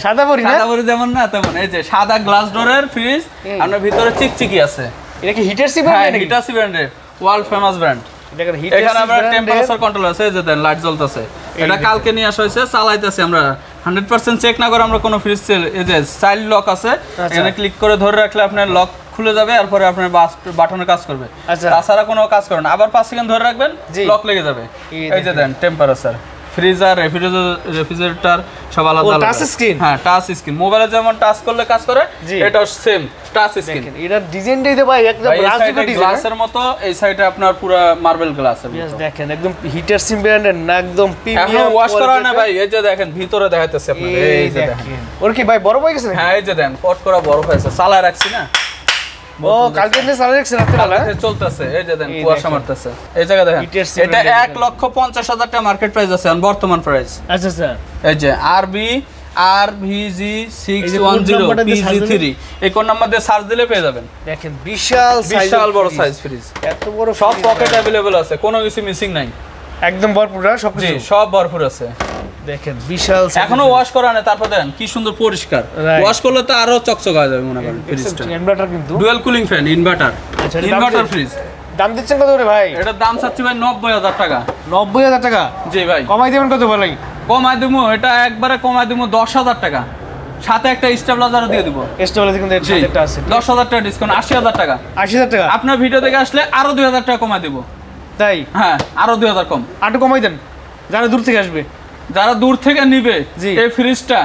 যেমন না তেমন। এই যে সাদা গ্লাস ডোরের ফ্রিজ, আপনার ভিতরে চিকচিকি আছে। এটা কি হিটারসি ব্র্যান্ড? হিটারসি ব্র্যান্ডের, ওয়ার্ল্ড ফেমাস ব্র্যান্ড। দেখেন এখানে আমরা টেম্পারেচার কন্ট্রোল আছে, এই যে দেন লাইট জ্বলতেছে। এটা কালকে নিয়ে আসা হয়েছে, চালাইতেছি আমরা 100% চেক না করে আমরা কোনো ফ্রিজ। এই যে চাইল্ড লক আছে, এখানে ক্লিক করে ধরে রাখলে আপনার লক খুলে যাবে, আর পরে আপনার বাটনে কাজ করবে, তাছাড়া কোনো কাজ করে না। আবার 5 সেকেন্ড ধরে রাখবেন, লক লেগে যাবে। এই যে দেন টেম্পারেচার, ফ্রিজার, রেফ্রিজারেটর সব আলাদা আলাদা। টাচ স্ক্রিন, হ্যাঁ টাচ স্ক্রিন, মোবাইলে যেমন টাচ করলে কাজ করে, এটাও সেম টাচ স্ক্রিন। এটা ডিজাইনটা দিতে ভাই একদম গ্লাসের মতো, এই সাইডে আপনার পুরো মার্বেল গ্লাসের মতো। দেখেন একদম হিটার সিম ব্র্যান্ডের না, একদম প্রিমিয়াম। এখন ওয়াশ করা না ভাই, এই যে দেখেন ভিতরে দেখাইতেছে আপনাদের, এই যে দেখেন। ওর কি ভাই বড় হয়ে গেছে? হ্যাঁ, এই যে দেন পট করা বড় হয়েছে, চালায় রাখছি না। ও কালকে নিয়ে চালায় রাখছেন রাতে বেলা, চলতেছে। এই যে দেন কুয়াশা মারতেছে, এই জায়গা দেখেন। এটা 1,50,000 টাকা মার্কেট প্রাইস আছে, বর্তমান প্রাইস। আচ্ছা আচ্ছা, এই যে RVG610 PG3 এই কোন নাম্বার দিয়ে সার্চ দিলে পেয়ে যাবেন। দেখেন বিশাল বড় সাইজ ফ্রিজ, এত বড়, সব পকেট अवेलेबल আছে, কোনো কিছু মিসিং নাই, একদম ভরপুর সব কিছু, সব ভরপুর আছে। দেখেন বিশাল, এখনো ওয়াশ করা না, তারপর দেখেন কি সুন্দর পরিষ্কার। ওয়াশ করলে তো আরো চকচক হয়ে যাবে মনে করেন ফ্রিজটা। ইনভার্টার কিন্তু dual cooling fan, inverter fridge. দাম দিচ্ছেন কত করে ভাই? এটার দাম চাচ্ছি ভাই 90,000 টাকা। 90,000 টাকা? জি ভাই। কমাই দেবেন কত ভাই? কমাই দেবো, এটা একবারে কমাই দেবো 10,000 টাকা, সাথে একটা স্টেবিলাইজারও দিয়ে দেবো। স্টেবিলাইজার কিন্তু একটা আছে, 10,000 টাকা ডিসকাউন্ট, 80,000 টাকা। 80,000 টাকা আপনার ভিডিও দেখে আসলে আরো 2,000 টাকা কমাই দেবো। তাই? হ্যাঁ, আরো 2,000 কম। আরো কমাই দেন, যারা দূর থেকে আসবে, যারা দূর থেকে নিবে এই ফ্রিজটা,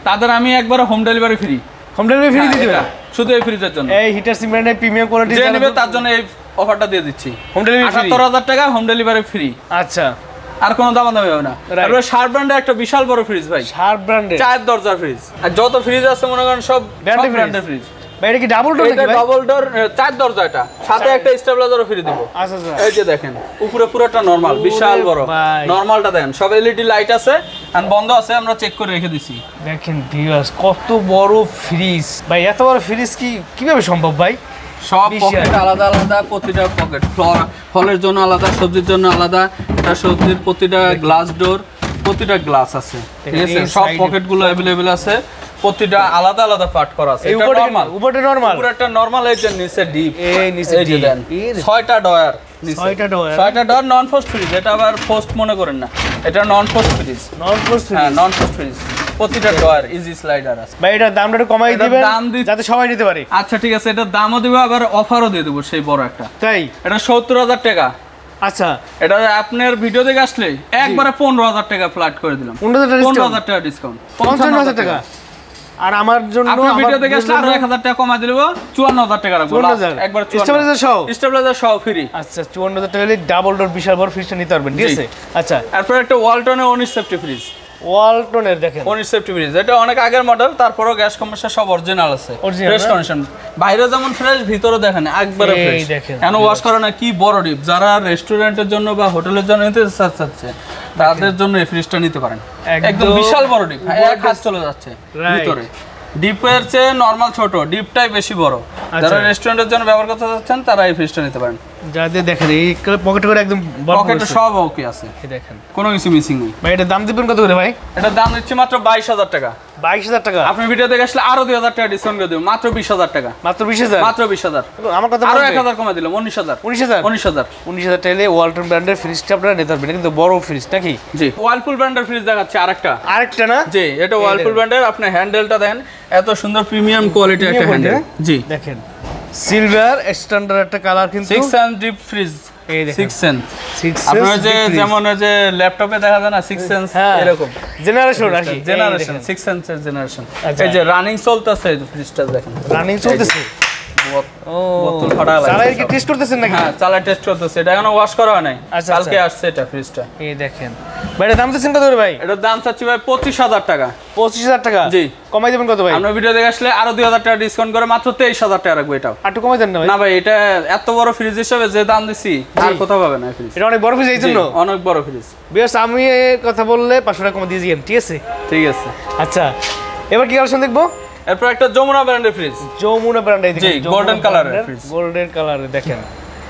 তাদের আমি একবারে home delivery free. Home delivery free দিয়ে দিবেন শুধু এই ফ্রিজের জন্য। এই হিটার সিম ব্র্যান্ডের প্রিমিয়াম কোয়ালিটি যে নিবে তার জন্য এই অফারটা দিয়ে দিচ্ছি, হোম ডেলিভারি 78,000 টাকা হোম ডেলিভারি ফ্রি। আচ্ছা, আর কোনো দামাদামি হবে না। তারপরে শার্প ব্র্যান্ডের একটা বিশাল বড় ফ্রিজ ভাই, শার্প ব্র্যান্ডের 4 দরজার ফ্রিজ। আর যত ফ্রিজ আছে মনে করেন সব ব্র্যান্ডের ফ্রিজ। ভাই এটা কি ডাবল ডোর নাকি ভাই? ডাবল ডোর, 4 দরজা, এটা সাথে একটা স্টেবিলাইজারও ফ্রি দিব। আচ্ছা আচ্ছা, এই যে দেখেন উপরে পুরোটা নরমাল, বিশাল বড় নরমালটা দেখেন, সব এলইডি লাইট আছে, আর বন্ধ আছে, আমরা চেক করে রেখে দিছি। দেখেন ভিউয়ার্স কত বড় ফ্রিজ ভাই, এত বড় ফ্রিজ কিভাবে সম্ভব ভাই? সব পকেট আলাদা আলাদা, প্রতিটা পকেট ফলের জন্য আলাদা, সবজির জন্য আলাদা, এটা সবজির প্রতিটা গ্লাস ডোর, প্রতিটা গ্লাস আছে, ঠিক আছে। সব পকেটগুলো अवेलेबल আছে, প্রতিটা আলাদা আলাদা পার্ট করা আছে। এটা নরমাল, উপরে নরমাল, পুরোটা নরমাল, এই যে নিচে ডিপ, এই নিচে এই যে দেন 6টা ডয়ার, 6টা ডয়ার নন ফোস্ট ফ্রিজ। এটা আবার ফোস্ট মনে করেন না, এটা নন ফোস্ট ফ্রিজ, হ্যাঁ নন ফোস্ট ফ্রিজ। প্রতিটা ডয়ার ইজি স্লাইডার আছে ভাই। এটার দামটা একটু কমাই দিবেন যাতে সবাই নিতে পারে। আচ্ছা ঠিক আছে, এটার দামও দিব, আবার অফারও দিয়ে দেবো সেই বড় একটা। তাই? এটা 70,000 টাকা। আচ্ছা, এটা আপনার ভিডিও দেখে আসলে একবারে 15,000 টাকা ফ্ল্যাট করে দিলাম। 15,000 টাকা ডিসকাউন্ট, 55,000 টাকা। আর আমার জন্য আপনার ভিডিও দেখে আসলে আরো 1,000 টাকা কমাই দিলেব, 54,000 টাকা রাখবো একবার, স্টেবিলাইজার সহ ফ্রি। আচ্ছা, 54,000 টাকা হলে ডাবল ডোর বিশাল বড় ফ্রিজটা নিতে পারবেন, ঠিক আছে। আচ্ছা, তারপর একটা ওয়ালটনের অনিশ সেফটি ফ্রিজ, ওয়ালটনের দেখেন অনিশ সেফটি ফ্রিজ, এটা অনেক আগের মডেল, তারপরও গ্যাস কম্প্রেসর সব অরিজিনাল আছে, ফ্রেশ কন্ডিশন, বাইরে যেমন ফ্রেশ ভিতরে দেখেন একবারে ফ্রেশ। কেন ওয়াশ করা না, কি বড় ডিপ, যারা রেস্টুরেন্টের জন্য বা হোটেলের জন্য নিতে চাচ্ছে তাদের জন্য এই ফ্রিজটা নিতে পারেন। একদম বিশাল বড় ডিপ, এক হাত চলে যাচ্ছে ভিতরে। ডিপের চেয়ে নরমাল ছোট, ডিপটাই বেশি বড়। যারা রেস্টুরেন্টের জন্য ব্যবহার করতে চাচ্ছেন তারা এই ফ্রিজটা নিতে পারেন। যাতে দেখেন এই পকেট করে একদম পকেটে সব ওকে আছে, এই দেখেন কোনো কিছু মিসিং নেই ভাই। এটা দাম দিবেন কত করে ভাই? এটা দাম দিচ্ছি মাত্র 22000 টাকা। 22000 টাকা? আপনি ভিডিও দেখে আসলে আরো 2000 টাকা ডিসকাউন্ট করে দেব, মাত্র 20000 টাকা। মাত্র 20000? মাত্র 20000। আমার কথা আরো 1000 কমে দিলাম, 19000। 19000 টাইলে ওয়ালটন ব্র্যান্ডের ফ্রিজটা আপনারা নিতে পারবেন, কিন্তু বড় ফ্রিজ নাকি? জি, ওয়ালপুল ব্র্যান্ডের ফ্রিজ দেখাচ্ছি আরেকটা না? জি, এটা ওয়ালপুল ব্র্যান্ডের। আপনি হ্যান্ডেলটা দেখেন, এত সুন্দর প্রিমিয়াম কোয়ালিটির একটা হ্যান্ডেল। জি দেখেন, সিলভার স্ট্যান্ডার্ড একটা কালার, কিন্তু 6 সেন্স ডিপ ফ্রিজ। এই দেখেন 6 সেন্স। আপনারা যে যেমন যে ল্যাপটপে দেখা যায় না 6 সেন্স, এরকম জেনারেশন নাকি? জেনারেশন 6 সেন্সের জেনারেশন। এই যে রানিং চলতেছে ফ্রিজটা দেখেন, রানিং চলতেছে। বোতল ফাটা লাগে। চালাই কি টেস্ট করতেছেন নাকি? হ্যাঁ, চালাই টেস্ট করতেছে। এটা এখনো ওয়াশ করা হয় নাই, কালকে আসছে এটা ফ্রিজটা। এই দেখেন ভাই, এটা দাম দিচ্ছেন কত করে ভাই? এটার দাম চাচ্ছি ভাই 25000 টাকা। 25000 টাকা? জি। কমাই দেবেন কত ভাই? আমরা ভিডিও দেখে আসলে আরো 2000 টাকা ডিসকাউন্ট করে মাত্র 23000 টাকা রাখবো। এটাও একটু কমাই দেন না ভাই? না ভাই, এটা এত বড় ফ্রিজ হিসেবে যে দাম দিছি আর কোথাও পাবে না ফ্রিজ। এটা অনেক বড় ফ্রিজ, এই জন্য অনেক বড় ফ্রিজ। বিয়াস আমি এই কথা বললে 500 টাকা কম দিয়ে দিয়েন, ঠিক আছে? ঠিক আছে। আচ্ছা, এবার কি কালেকশন দেখবো? এরপর একটা যমুনা ব্র্যান্ডের ফ্রিজ। যমুনা ব্র্যান্ড, এই দেখেন গোল্ডেন কালারের ফ্রিজ। গোল্ডেন কালারে দেখেন,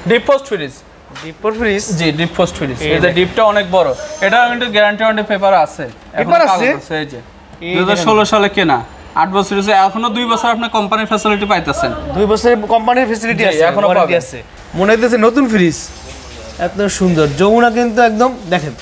deep frost fridge. Deep fridge? জি, ডিপ পোস্ট ফ্রিজ। এই যে ডিপটা অনেক বড়। এটা কিন্তু গ্যারান্টি ওয়ারেন্টি পেপার আছে। পেপার আছে? এই যে 2016 সালে কেনা, 8 বছর হইছে, এখনো 2 বছর আপনি কোম্পানির ফ্যাসিলিটি পাইতেছেন। 2 বছরের কোম্পানির ফ্যাসিলিটি আছে, এখনো ওয়ারেন্টি আছে। মনে হইতেছে নতুন ফ্রিজ, এত সুন্দর। যমুনা কিন্তু একদম দেখেন।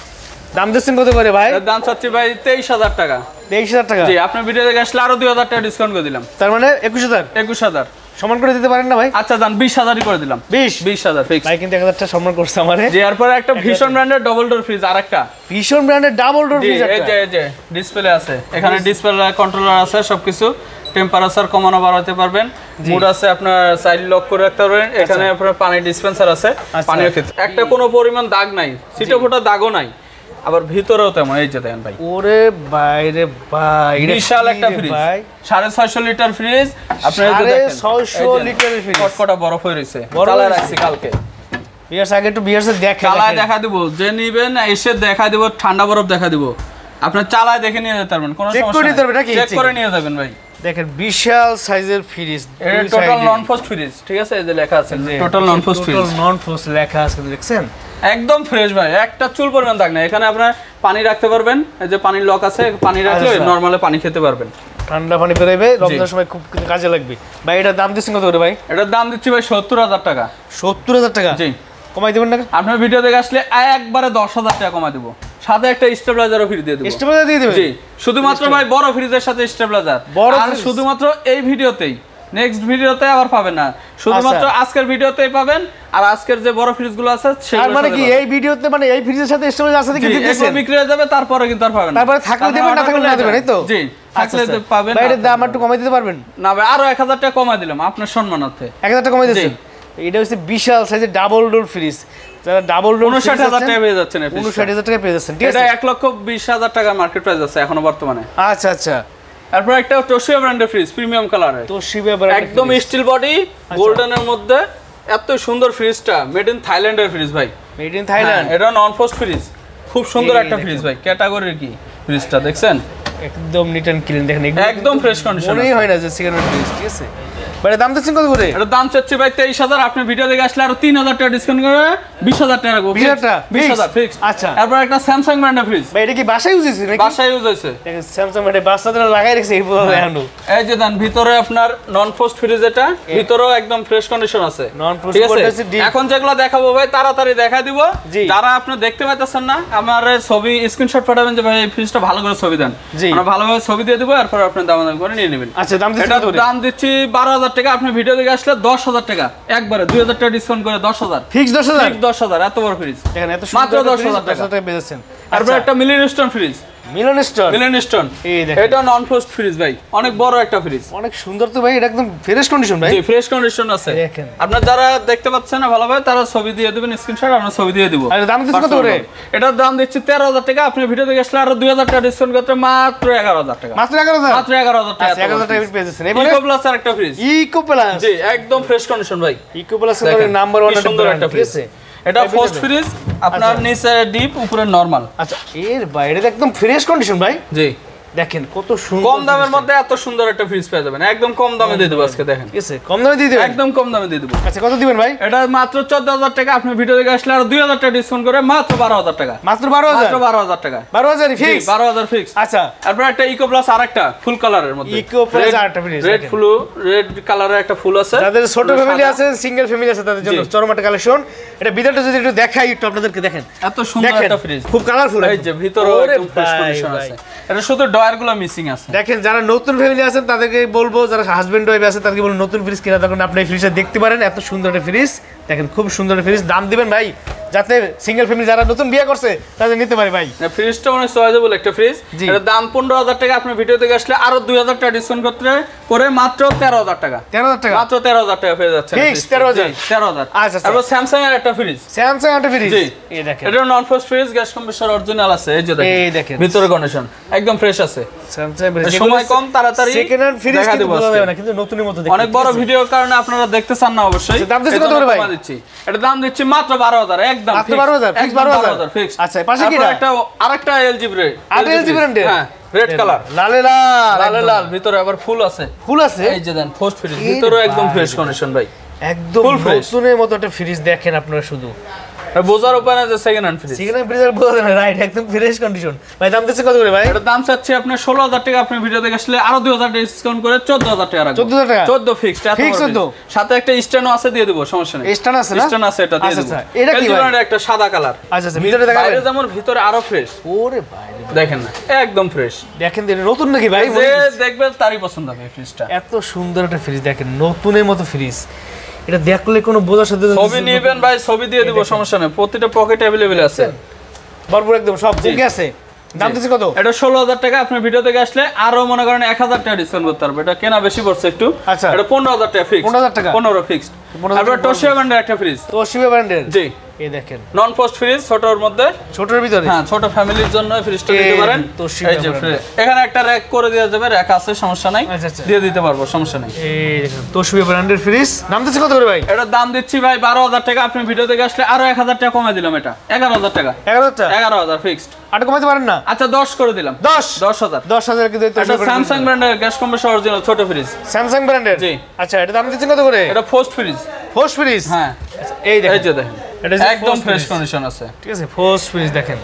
দাম দিচ্ছেন কত করে ভাই? এর দাম চাচ্ছি ভাই 23000 টাকা। 23000 টাকা? জি, আপনার ভিডিও দেখে আসলে আরো 2000 টাকা ডিসকাউন্ট করে দিলাম। তার মানে 21000? 21000 সমান করে দিতে পারেন না ভাই? আচ্ছা দাম 20000ই করে দিলাম। 20000 ফিক্স ভাই, কিন্তু 1000 টাকা সম্মান করছে আমারে। জি, এরপর একটা ভীষণ ব্র্যান্ডের ডাবল ডোর ফ্রিজ। আরেকটা ভীষণ ব্র্যান্ডের ডাবল ডোর ফ্রিজ। এই যে ডিসপ্লে আছে, এখানে ডিসপ্লে কন্ট্রোলার আছে, সবকিছু। টেম্পারেচার কমানো বাড়াতে পারবেন, মুড আছে, আপনার সাইড লক করে রাখতে পারবেন। এখানে আপনার পানি ডিসপেন্সার আছে, পানির ক্ষেত্রে একটা কোনো পরিমাণ দাগ নাই, ছিটা ফোটা দাগও নাই। আবার ভিতরেও তেমন। এই যে দেখেন ভাই, ওরে বাইরে ভাই, বিশাল একটা ফ্রিজ। 650 litre fridge. আপনারা এই যে দেখেন 650 লিটারের ফ্রিজ, কটকটা বরফ হয়ে রইছে, চালা রাখছি কালকে। বিয়ার্স আগে একটু বিয়ার্সে দেখে চালায় দেখা দিব, যে নিবেন এসে দেখা দিব, ঠান্ডা বরফ দেখা দিব। আপনার চালায় দেখে নিয়ে যেতে পারবেন, কোনো সমস্যা নেই, চেক করে নিয়ে যাবেন ভাই। দেখেন বিশাল সাইজের ফ্রিজ, এটা টোটাল নন ফ্রস্ট ফ্রিজ, ঠিক আছে? এই যে লেখা আছে টোটাল নন ফ্রস্ট ফ্রিজ। টোটাল নন ফ্রস্ট লেখা আছে, দেখছেন? একদম ফ্রেশ ভাই, একটা চুল পরিমাণ দাগ নাই। এখানে আপনার পানি রাখতে পারবেন, এই যে পানির লক আছে, পানি রাখলে নরমালে পানি খেতে পারবেন। ঠান্ডা পানি বেরাইবে, রমজানের সময় খুব কাজে লাগবে ভাই। এটার দাম দিচ্ছেন কত করে ভাই? এটার দাম দিচ্ছি ভাই 70000 টাকা। 70000 টাকা? জি। কমাই দেবেন না? আপনার ভিডিও দেখে আসলে একবারে 10000 টাকা কমাই দেব, সাথে একটা স্টেবিলাইজারও ফ্রি দিয়ে দেব। স্টেবিলাইজার দিয়ে দিবেন? জি, শুধুমাত্র ভাই বড় ফ্রিজের সাথে স্টেবিলাইজার। আর শুধুমাত্র এই ভিডিওতেই, নেক্সট ভিডিওতে আবার পাবেন না, শুধুমাত্র আজকের ভিডিওতেই পাবেন। আর আজকের যে বড় ফ্রিজগুলো আছে সেগুলো মানে কি এই ভিডিওতে, মানে এই ফ্রিজের সাথে স্টেবিলাইজার আছে কি দিতেছেন? এগুলো বিক্রি হয়ে যাবে, তারপরে কিন্তু আর পাবেন না। তারপরে থাকলে দেবেন, না থাকলে না দেবেন, এই তো? জি, থাকলে পাবেন। ভাই এর দাম একটু কমাই দিতে পারবেন? না ভাই, আরো 1000 টাকা কমাই দিলাম আপনার সম্মানার্থে। 1000 টাকা কমাই দিয়েছেন? এটা হচ্ছে বিশাল সাইজের ডাবল ডোর ফ্রিজ, যারা ডাবল ডোর 59000 টাকা পেয়ে যাচ্ছেন। 59000 টাকা পেয়ে যাচ্ছেন, ঠিক আছে? এটা 1,20,000 টাকা মার্কেট প্রাইস আছে এখনো বর্তমানে। আচ্ছা আচ্ছা। তারপর একটা তোশিবা ব্র্যান্ডের ফ্রিজ, প্রিমিয়াম কালারের। তোশিবা ব্র্যান্ড, একদম স্টিল বডি, গোল্ডেনের মধ্যে। এত সুন্দর ফ্রিজটা, মেড ইন থাইল্যান্ডের ফ্রিজ ভাই। Made in Thailand? এটা নন ফ্রস্ট ফ্রিজ, খুব সুন্দর একটা ফ্রিজ ভাই। ক্যাটাগরির কি ফ্রিজটা দেখছেন? একদম নিট এন্ড ক্লিন, দেখেন একদম ফ্রেশ কন্ডিশন, মনেই হয় না যে সেকেন্ড হ্যান্ড ফ্রিজ, ঠিক আছে? ভাই দাম দিচ্ছেন কত করে? এটা দাম চাচ্ছি ভাই 23000। আপনি ভিডিও দেখে আসলে আরো 3000 টাকা ডিসকাউন্ট করে 20000 টাকা রাখবো। 20000 ফিক্স। আচ্ছা। তারপর একটা স্যামসাং ব্র্যান্ডের ফ্রিজ। ভাই এটা কি বাসায় ইউজ হইছে নাকি? বাসায় ইউজ হইছে। দেখেন স্যামসাং ব্র্যান্ডের বাসাতে লাগাই রাখছে এই পুরো এখনো। এই যে দেন ভিতরে আপনার নন ফ্রস্ট ফ্রিজ, এটা ভিতরেও একদম ফ্রেশ কন্ডিশন আছে। নন ফ্রস্ট ঠিক করতেছে আছে? ডিপ। এখন যেগুলো দেখাবো ভাই তাড়াতাড়ি দেখাই দিব। যারা আপনি দেখতে পাইতেছেন না, আমার ছবি স্ক্রিনশট পাঠাবেন যে ভাই এই ফ্রিজটা ভালো করে ছবি দেন, আমরা ভালোভাবে ছবি দিয়ে দিব, এরপর আপনি দাম করে নিয়ে নেবেন। আচ্ছা, দাম দিচ্ছি কত করে? দাম দিচ্ছি 12000 টাকা। আপনি ভিডিও দেখে আসলে 10000 টাকা, একবারে 2000 টাকা ডিসকাউন্ট করে 10000। ফিক্স 10000? ফিক্স 10000। এত বড় ফ্রিজ দেখেন, এত মাত্র সুন্দর 10000 টাকা পেয়ে যাচ্ছেন। তারপর একটা মিলিয়ন স্টোন ফ্রিজ। মিলন স্টোন, এই দেখেন, এটা নন ফ্রস্ট ফ্রিজ ভাই, অনেক বড় একটা ফ্রিজ, অনেক সুন্দর তো ভাই। এটা একদম ফ্রেশ কন্ডিশন ভাই। জি, ফ্রেশ কন্ডিশন আছে। দেখেন, আপনারা যারা দেখতে পাচ্ছেন না ভালোভাবে, তারা ছবি দিয়ে দিবেন স্ক্রিনশট, আমরা ছবি দিয়ে দিব। আর দাম দিচ্ছি কত করে? এটার দাম দিচ্ছি 13000 টাকা। আপনি ভিডিও দেখে আসলে আরো 2000 টাকা ডিসকাউন্ট করতে মাত্র 11000 টাকা। মাত্র 11000? মাত্র 11000 টাকা। 11000 টাকা পেয়ে যাচ্ছেন। এবারে ইকো প্লাস আর একটা ফ্রিজ। Eco plus? জি, একদম ফ্রেশ কন্ডিশন ভাই। ইকো প্লাস এর নাম্বার 1 সুন্দর একটা ফ্রিজ। এটা ফার্স্ট ফ্রিজ, আপনার নিচে ডিপ, উপরে নরমাল। আচ্ছা, এর বাইরে একদম ফ্রেশ কন্ডিশন ভাই। জি, দেখেন কত সুন্দর, কম দামের মধ্যে এত সুন্দর একটা ফ্রিজ পেয়ে যাবেন, একদম কম দামে দিয়ে দেবো আজকে। দেখেন ঠিক আছে, কম দামে দিয়ে দেবেন, একদম কম দামে দিয়ে দেবো। আচ্ছা কত দিবেন ভাই? এটা মাত্র 14,000 টাকা, আপনি ভিডিও দেখে আসলে আর 2,000 টাকা ডিসকাউন্ট করে মাত্র 12,000 টাকা। মাত্র 12,000? মাত্র 12,000 টাকা। 12,000 ফিক্স? 12,000 ফিক্স। আচ্ছা, তারপর একটা ইকো প্লাস আরেকটা ফুল কালারের মধ্যে, ইকো প্লাস আরেকটা ফ্রিজ, রেড ফুল, রেড কালারের একটা ফুল আছে। যাদের ছোট ফ্যামিলি আছে, সিঙ্গেল ফ্যামিলি আছে, তাদের জন্য চরম একটা কালেকশন। এটা ভিতরটা যদি একটু দেখাই একটু আপনাদেরকে, দেখেন এত সুন্দর একটা ফ্রিজ, খুব কালারফুল। এই যে ভিতরে একদম ফ্রেশ কন্ডিশন আছে। এটা শুধু ডয়ারগুলো মিসিং আছে। দেখেন যারা নতুন ফ্যামিলি আছেন তাদেরকে বলবো, যারা হাজবেন্ড ওয়াইফ আছে তাদেরকে বলবো নতুন ফ্রিজ কিনা তখন আপনি এই ফ্রিজটা দেখতে পারেন। এত সুন্দর একটা ফ্রিজ, দেখেন খুব সুন্দর একটা ফ্রিজ। দাম দিবেন ভাই যাতে সিঙ্গেল ফ্যামিলি যারা নতুন বিয়ে করছে তাদের নিতে পারে ভাই। ফ্রিজটা অনেক চয়েজেবল একটা ফ্রিজ। এর দাম 15,000 টাকা, আপনি ভিডিও থেকে আসলে আরো 2,000 টাকা ডিসকাউন্ট করতে করে মাত্র 13,000 টাকা। 13,000 টাকা? মাত্র 13,000 টাকা পেয়ে যাচ্ছে ফিক্স 13,000? 13,000। আচ্ছা, তারপর স্যামসাং এর একটা ফ্রিজ, স্যামসাং একটা ফ্রিজ, জি এই দেখেন এটা নন frost fridge, gas compressor original আছে। এই যে দেখেন ভিতরে কন্ডিশন একদম ফ্রেশ আছে। স্যামসাং ফ্রিজ সময় কম, তাড়াতাড়ি সেকেন্ড হ্যান্ড ফ্রিজ কিন্তু বলা যাবে না, কিন্তু নতুনের মতো দেখতে। অনেক বড় ভিডিওর কারণে আপনারা দেখতে চান না অবশ্যই। দাম দিচ্ছি কত করে ভাই? এটা দাম দিচ্ছি মাত্র 12,000 একদম। মাত্র 12,000 ফিক্স? 12,000 ফিক্স। আচ্ছা, পাশে কি একটা আরেকটা এলজি ব্র্যান্ড, এলজি ব্র্যান্ডের, হ্যাঁ রেড কালার, লাল লাল, ভিতরে আবার ফুল আছে। ফুল আছে, এই যে দেন পোস্ট ফ্রিজ, ভিতরে একদম ফ্রেশ কন্ডিশন ভাই, একদম নতুনের মতো একটা ফ্রিজ। দেখেন আপনারা শুধু বোঝার উপায় না যে second hand fridge. Second hand fridge আর বোঝা যায় না, রাইট, একদম ফ্রেশ কন্ডিশন। ভাই দাম দিচ্ছে কত করে ভাই? এটা দাম চাচ্ছি আপনার 16,000 টাকা, আপনি ভিডিও দেখে আসলে আরো 2,000 ডিসকাউন্ট করে 14,000 টাকা রাখবো। 14,000 টাকা? 14 ফিক্সড। ফিক্স 14? সাথে একটা স্ট্যান্ডও আছে, দিয়ে দেব, সমস্যা নেই। স্ট্যান্ড আছে না? স্ট্যান্ড আছে, এটা দিয়ে দেব। আচ্ছা, এটা কি ভাই? একটা সাদা কালার। আচ্ছা, ভিতরে দেখাবেন? বাইরে যেমন ভিতরে আরো ফ্রেশ। ওরে ভাই দেখেন না, একদম ফ্রেশ। দেখেন নতুন নাকি ভাই? যে দেখবে তারই পছন্দ হবে ফ্রিজটা। এত সুন্দর একটা ফ্রিজ, দেখেন নতুনের মতো ফ্রিজ। এটা দেখলে কোনো বোঝার সাথে ছবি নেবেন ভাই, ছবি দিয়ে দিব, সমস্যা নেই। প্রতিটা পকেট अवेलेबल আছে, ভরপুর একদম সব বুকে আছে। দাম দিচ্ছে কত? এটা 16,000 টাকা, আপনি ভিডিও থেকে আসলে আরো মনে করেন 1,000 টাকা ডিসকাউন্ট করতে পারবে। এটা কেনা বেশি পড়ছে একটু। আচ্ছা, এটা 15,000 টাকা ফিক্স। 15,000 টাকা? 15 ফিক্স। তারপর তোশিবা ব্র্যান্ডের একটা ফ্রিজ। তোশিবা ব্র্যান্ডের? জি, এই দেখেন নন পোস্ট ফ্রিজ, ছোটর মধ্যে, ছোটর ভিতরে, হ্যাঁ ছোট ফ্যামিলির জন্য ফ্রিজটা নিতে পারেন। এই যে এখানে একটা র‍্যাক করে দেওয়া যাবে, র‍্যাক আছে, সমস্যা নাই, দিয়ে দিতে পারবো, সমস্যা নাই। এই দেখেন তোশিবা ব্র্যান্ডের ফ্রিজ। দাম দিচ্ছে কত করে ভাই? এটা দাম দিচ্ছি ভাই 12,000 টাকা, আপনি ভিডিও থেকে আসলে আরো 1,000 টাকা কমাই দিলাম। এটা 11,000 টাকা। 11,000 ফিক্সড। আর কমাইতে পারেন না? আচ্ছা 10 করে দিলাম। 10,000 কি দিতে? এটা স্যামসাং ব্র্যান্ডের গ্যাস কম্প্রেসর অরিজিনাল ছোট ফ্রিজ। স্যামসাং ব্র্যান্ডের? জি। আচ্ছা, এটা দাম দিচ্ছেন কত করে? এটা পোস্ট ফ্রিজ। Post fridge? হ্যাঁ, এই দেখেন, এই যে দেখেন, এটা একদম ফ্রেশ কন্ডিশন আছে। ঠিক আছে, পোস্ট ফ্রিজ দেখেন।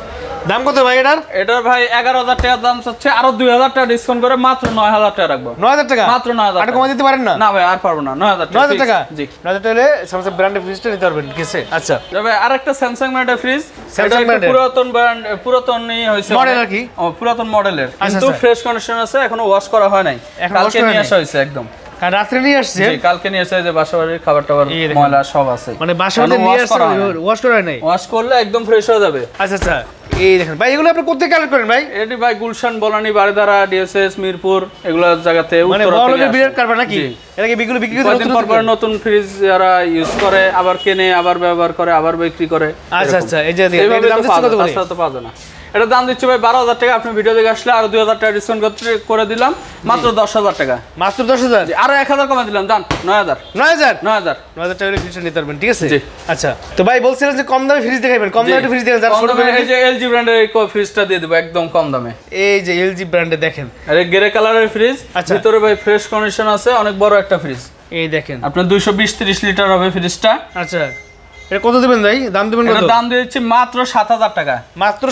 দাম কত ভাই এটার? এটার ভাই 11,000 টাকা দাম চাচ্ছে, আরো 2,000 টাকা ডিসকাউন্ট করে মাত্র 9,000 টাকা রাখবো। 9,000 টাকা? মাত্র 9,000 আর কমাই দিতে পারেন না? না ভাই, আর পারবো না। 9,000 টাকা? জি, 9,000 টাকা হলে স্যামসাং ব্র্যান্ডের ফ্রিজটা নিতে পারবেন। ঠিক আছে, আচ্ছা তবে আরেকটা স্যামসাং ব্র্যান্ডের ফ্রিজ, স্যামসাং ব্র্যান্ডের পুরাতন ব্র্যান্ড, পুরাতনই হইছে মডেল আর কি? ও পুরাতন মডেলের, কিন্তু ফ্রেশ কন্ডিশন আছে, এখনো ওয়াশ করা হয় নাই, কালকে নিয়ে আসা হইছে একদম। কাল রাতে নিয়ে আসছে? জি, কালকে নিয়ে আসছে। যে বাসাবাড়ির খাবার টাবার ময়লা সব আছে, মানে বাসাতে নিয়ে আসছে, ওয়াশ করা হয় নাই? ওয়াশ করলে একদম ফ্রেশ হয়ে যাবে। আচ্ছা আচ্ছা, এই দেখেন ভাই, এগুলো আপনি কোথা থেকে কালেক্ট করেন ভাই? এটি ভাই গুলশান, বনানী, বারিধারা, ডিএসএস, মিরপুর, এগুলো জায়গাতে মানে বড় লোকের বিরাট কারবার নাকি? এটা কি বিক্রি কয়েকদিন পর পর নতুন ফ্রিজ যারা ইউজ করে, আবার কেনে, আবার ব্যবহার করে, আবার বিক্রি করে। আচ্ছা আচ্ছা, এই যে দাম দিচ্ছে কত করে? তো পাওয়া যায় না। এটা দাম দিচ্ছে ভাই 12,000 টাকা, আপনি ভিডিও দেখে আসলে আরো 2,000 টাকা ডিসকাউন্ট করে দিলাম, মাত্র 10,000 টাকা। মাত্র 10,000? আরো 1,000 কমে দিলাম, জান 9,000 টাকা ফ্রিজটা নিতে পারবেন। ঠিক আছে, আচ্ছা। তো ভাই বলছিলেন যে কম দামে ফ্রিজ দেখাবেন, কম দামে ফ্রিজ দেখাবেন, যারা ছোট ফ্যামিলি। এই যে এলজি ব্র্যান্ডের এই ফ্রিজটা দিয়ে দেব একদম কম দামে। এই যে এলজি ব্র্যান্ডে দেখেন, আরে গ্রে কালারের ফ্রিজ, ভিতরে ভাই ফ্রেশ কন্ডিশন আছে, অনেক বড় একটা ফ্রিজ। এই দেখেন আপনার 220-30 লিটার হবে ফ্রিজটা। আচ্ছা, এটা কত দিবেন ভাই? দাম দিবেন কত? দাম দিয়েছি মাত্র 7,000 টাকা। মাত্র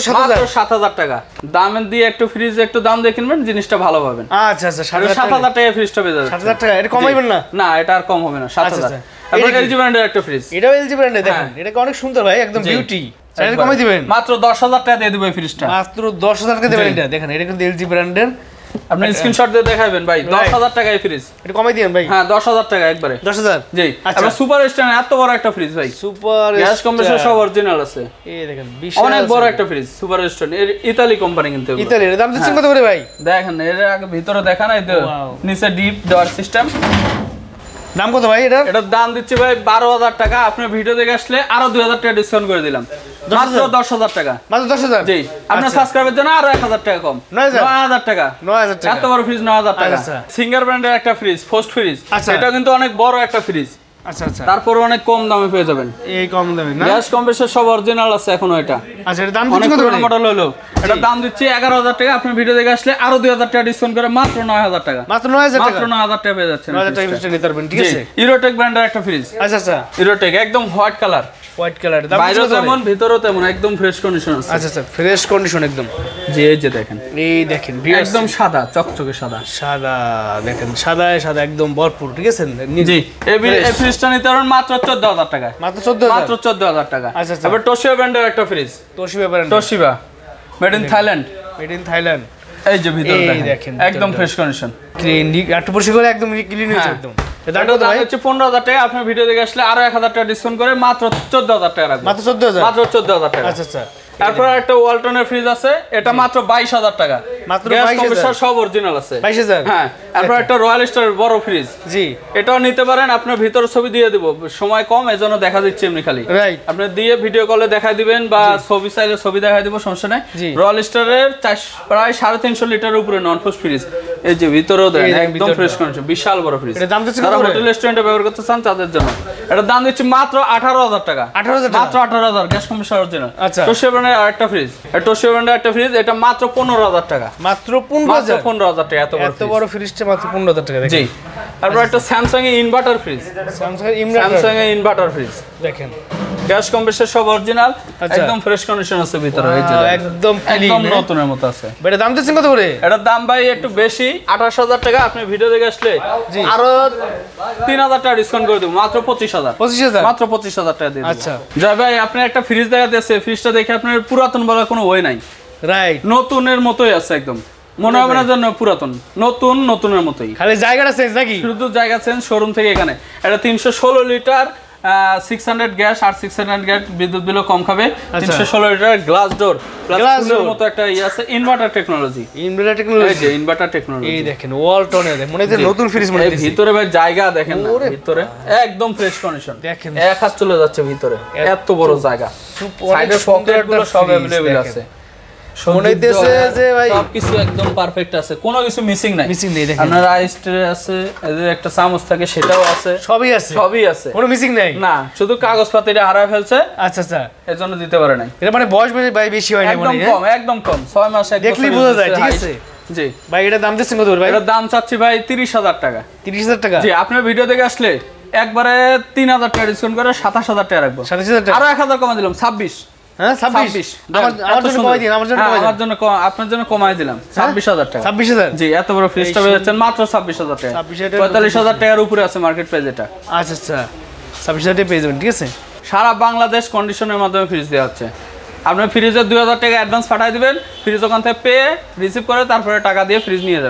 7,000 টাকা দাম দিয়ে একটু ফ্রিজে একটু দাম দিয়ে কিনবেন, জিনিসটা ভালো পাবেন। আচ্ছা আচ্ছা, 7,000 টাকা ফ্রিজটা পেয়ে যাবেন। 7,000 টাকা? এটা কমাইবেন না? না, এটা আর কম হবে না, 7,000। তারপর এলজি ব্র্যান্ডের একটা ফ্রিজ, এটাও এলজি ব্র্যান্ডে, দেখেন এটা অনেক সুন্দর ভাই, একদম বিউটি। এটা কমাই দিবেন? মাত্র 10,000 টাকা দিয়ে দেব এই ফ্রিজটা। মাত্র 10,000 টাকা দিবেন? এটা দেখেন, এটা কিন্তু এলজি ব্র্যান্ডের। আপনি স্ক্রিনশট দিয়ে দেখাবেন ভাই, 10,000 টাকা এই ফ্রিজ। এটা কমাই দিবেন ভাই? হ্যাঁ, 10,000 টাকা একবারে। 10,000? জি। আচ্ছা, সুপার স্ট্যান্ড এত বড় একটা ফ্রিজ ভাই, সুপার গ্যাস কম্প্রেসর সব অরিজিনাল আছে। এই দেখেন, বিশাল অনেক বড় একটা fridge, super stand, Italy company কিন্তু। ইতালি। এর দাম দিচ্ছেন কত করে ভাই? দেখেন, এর আগে ভিতরে দেখা নাই তো, নিচে ডিপ ডোর সিস্টেম। দাম কত ভাই এটা? এটার দাম দিচ্ছি ভাই 12,000 টাকা, আপনি ভিডিও দেখে আসলে আরো 2,000 টাকা ডিসকাউন্ট করে দিলাম, মাত্র 10,000 টাকা। মাত্র 10,000? জি, আপনার সাবস্ক্রাইবের জন্য আরো 1,000 টাকা কম, 9,000 টাকা। 9,000 টাকা? এত বড় ফ্রিজ 9,000 টাকা। সিঙ্গার ব্র্যান্ডের একটা ফ্রিজ, পোস্ট ফ্রিজ, এটা কিন্তু অনেক বড় একটা ফ্রিজ, আচ্ছা আচ্ছা, তারপর অনেক কম দামে পেয়ে যাবেন। এই কম দামে না, গ্যাস কম্প্রেসর সব অরিজিনাল আছে এখনো এটা। আচ্ছা, এটা দাম অনেক কত পুরনো মডেল হলো, এটা দাম দিচ্ছি 11,000 টাকা। আপনি ভিডিও দেখে আসলে আরো 2,000 টাকা ডিসকাউন্ট করে মাত্র 9,000 টাকা। মাত্র 9,000 টাকা, মাত্র 9,000 টাকা পেয়ে যাচ্ছেন। 9,000 টাকা ফ্রিজটা নিতে পারবেন, ঠিক আছে। ইউরোটেক ব্র্যান্ডের একটা ফ্রিজ। আচ্ছা আচ্ছা, ইউরোটেক একদম হোয়াইট কালার, হোয়াইট কালার, বাইরেও যেমন ভিতরেও তেমন, একদম ফ্রেশ কন্ডিশন আছে। আচ্ছা আচ্ছা, ফ্রেশ কন্ডিশন একদম। জি এই যে দেখেন, এই দেখেন একদম সাদা চকচকে সাদা সাদা, দেখেন সাদায় সাদা একদম ভরপুর, ঠিক আছে। জি এই ফ্রিজটা নিতে পারেন মাত্র 14,000 টাকা। মাত্র 14,000, মাত্র 14,000 টাকা। আচ্ছা আচ্ছা, এবার তোশিবা ব্র্যান্ডের একটা fridge. Toshiba brand, Toshiba made in Thailand, made in Thailand. এই যে ভিতরে এই দেখেন একদম ফ্রেশ কন্ডিশন, ক্লিন, একটু পরিষ্কার করে একদম ক্লিন হয়েছে একদম। এটা দাম হচ্ছে 15,000 টাকা। আপনার ভিডিও দেখে আসলে আরো 1,000 টাকা ডিসকাউন্ট করে মাত্র 14,000 টাকা রাখবো। মাত্র 14,000, মাত্র 14,000 টাকা। আচ্ছা আচ্ছা। তারপর একটা ওয়ালটনের ফ্রিজ আছে, এটা মাত্র 22,000 টাকা। মাত্র গ্যাস 22,000, কম্প্রেসর সব অরিজিনাল আছে। 22,000, হ্যাঁ। তারপর একটা রয়্যাল স্টারের বড় ফ্রিজ, জি এটাও নিতে পারেন। আপনার ভিতরে ছবি দিয়ে দিব, সময় কম এজন্য দেখা দিচ্ছে এমনি খালি, রাইট। আপনি দিয়ে ভিডিও কলে দেখাই দিবেন বা ছবি চাইলে ছবি দেখাই দিব, সমস্যা নাই। রয়্যাল স্টারের প্রায় 350 লিটারের উপরে নন ফ্রোস্ট ফ্রিজ। এই যে ভিতরেও দেন একদম ফ্রেশ কন্ডিশন, বিশাল বড় ফ্রিজ। এটা দাম দিচ্ছে যারা হোটেল রেস্টুরেন্টে ব্যবহার করতে চান তাদের জন্য এটা দাম দিচ্ছে মাত্র 18,000 টাকা। 18,000 মাত্র 18,000, গ্যাস কম্প্রেসর অরিজিনাল। আচ্ছা, তোশিবা ব্র্যান্ডের আরেকটা ফ্রিজ, তোশিবা ব্র্যান্ডের একটা ফ্রিজ, এটা মাত্র 15,000 টাকা। মাত্র 15,000, 15,000 টাকা, এত বড় ফ্রিজটা মাত্র 15,000 টাকা। জি। তারপর একটা স্যামসাং এর ইনভার্টার ফ্রিজ, স্যামসাং এর ইনভার্টার ফ্রিজ দেখেন, গ্যাস কম্প্রেসর সব অরিজিনাল, একদম ফ্রেশ কন্ডিশন আছে ভিতরে। এই যে একদম একদম নতুনের মতো আছে। এটা দাম দিচ্ছেন কত করে? এটার দাম ভাই একটু বেশি, 28,000 টাকা। আপনি ভিডিও দেখে আসলে আরো 3,000 টাকা ডিসকাউন্ট করে দেব, মাত্র 25,000। 25,000, মাত্র 25,000 টাকা দিয়ে দেব। আচ্ছা জয় ভাই, আপনি একটা ফ্রিজ দেখাতেছে, ফ্রিজটা দেখে আপনার পুরাতন বলার কোনো ওয়ে নাই, রাইট, নতুনের মতোই আছে একদম। মনে হবে না যেন পুরাতন, নতুনের মতোই, খালি জায়গাটা চেঞ্জ নাকি? শুধু জায়গা চেঞ্জ, শোরুম থেকে এখানে। এটা 316 লিটার 600 গ্যাস আর 600 গ্যাস, বিদ্যুৎ বিলও কম খাবে। 316 লিটার গ্লাস ডোর প্লাস মতো একটা আছে, ইনভার্টার টেকনোলজি। ইনভার্টার টেকনোলজি, এই যে ইনভার্টার টেকনোলজি। এই দেখেন ওয়ালটনে, মনে হচ্ছে নতুন ফ্রিজ মনে হচ্ছে। ভিতরে ভাই জায়গা দেখেন না, ভিতরে একদম ফ্রেশ কন্ডিশন, দেখেন এক হাত চলে যাচ্ছে ভিতরে, এত বড় জায়গা। সাইডের পকেটগুলো সব अवेलेबल আছে। মনে হইতেছে যে ভাই সবকিছু একদম পারফেক্ট আছে, কোনো কিছু মিসিং নাই। মিসিং নেই, দেখেন আপনার রাইস ট্রে আছে, এদের একটা চামচ থাকে সেটাও আছে, সবই আছে, সবই আছে, কোনো মিসিং নাই। না শুধু কাগজপত্রটা হারায় ফেলছে, আচ্ছা আচ্ছা, এজন্য দিতে পারে নাই। এটা মানে বয়স ভাই বেশি হয় না, একদম কম, একদম কম, 6 মাস, 1 বছর দেখলি বোঝা যায়, ঠিক আছে। জি ভাই এটা দাম দিচ্ছেন কত ভাই? এটার দাম চাচ্ছি ভাই 30,000 টাকা। 30,000 টাকা? জি, আপনার ভিডিও দেখে আসলে একবারে 3,000 টাকা ডিসকাউন্ট করে 27,000 টাকা রাখবো। 27,000 টাকা, আরো 1,000 কমাই দিলাম, 26। হ্যাঁ 26, আমার জন্য কমাই দিন, আমার জন্য কমাই দিন। আমার জন্য আপনার জন্য কমাই দিলাম 26,000 টাকা। 26,000? জি, এত বড় ফ্রিজটা পেয়ে যাচ্ছেন মাত্র 26,000 টাকা। 45,000 টাকার উপরে আছে মার্কেট প্রাইস এটা। আচ্ছা আচ্ছা, 26,000 টাকা পেয়ে যাবেন, ঠিক আছে। সারা বাংলাদেশ কন্ডিশনের মাধ্যমে ফ্রিজ দেওয়া হচ্ছে। আপনার ফ্রিজের 2,000 টাকা অ্যাডভান্স পাঠিয়ে দিবেন, ফ্রিজ ওখান থেকে পেয়ে রিসিভ করে তারপরে টাকা দিয়ে ফ্রিজ নিয়ে যাবেন।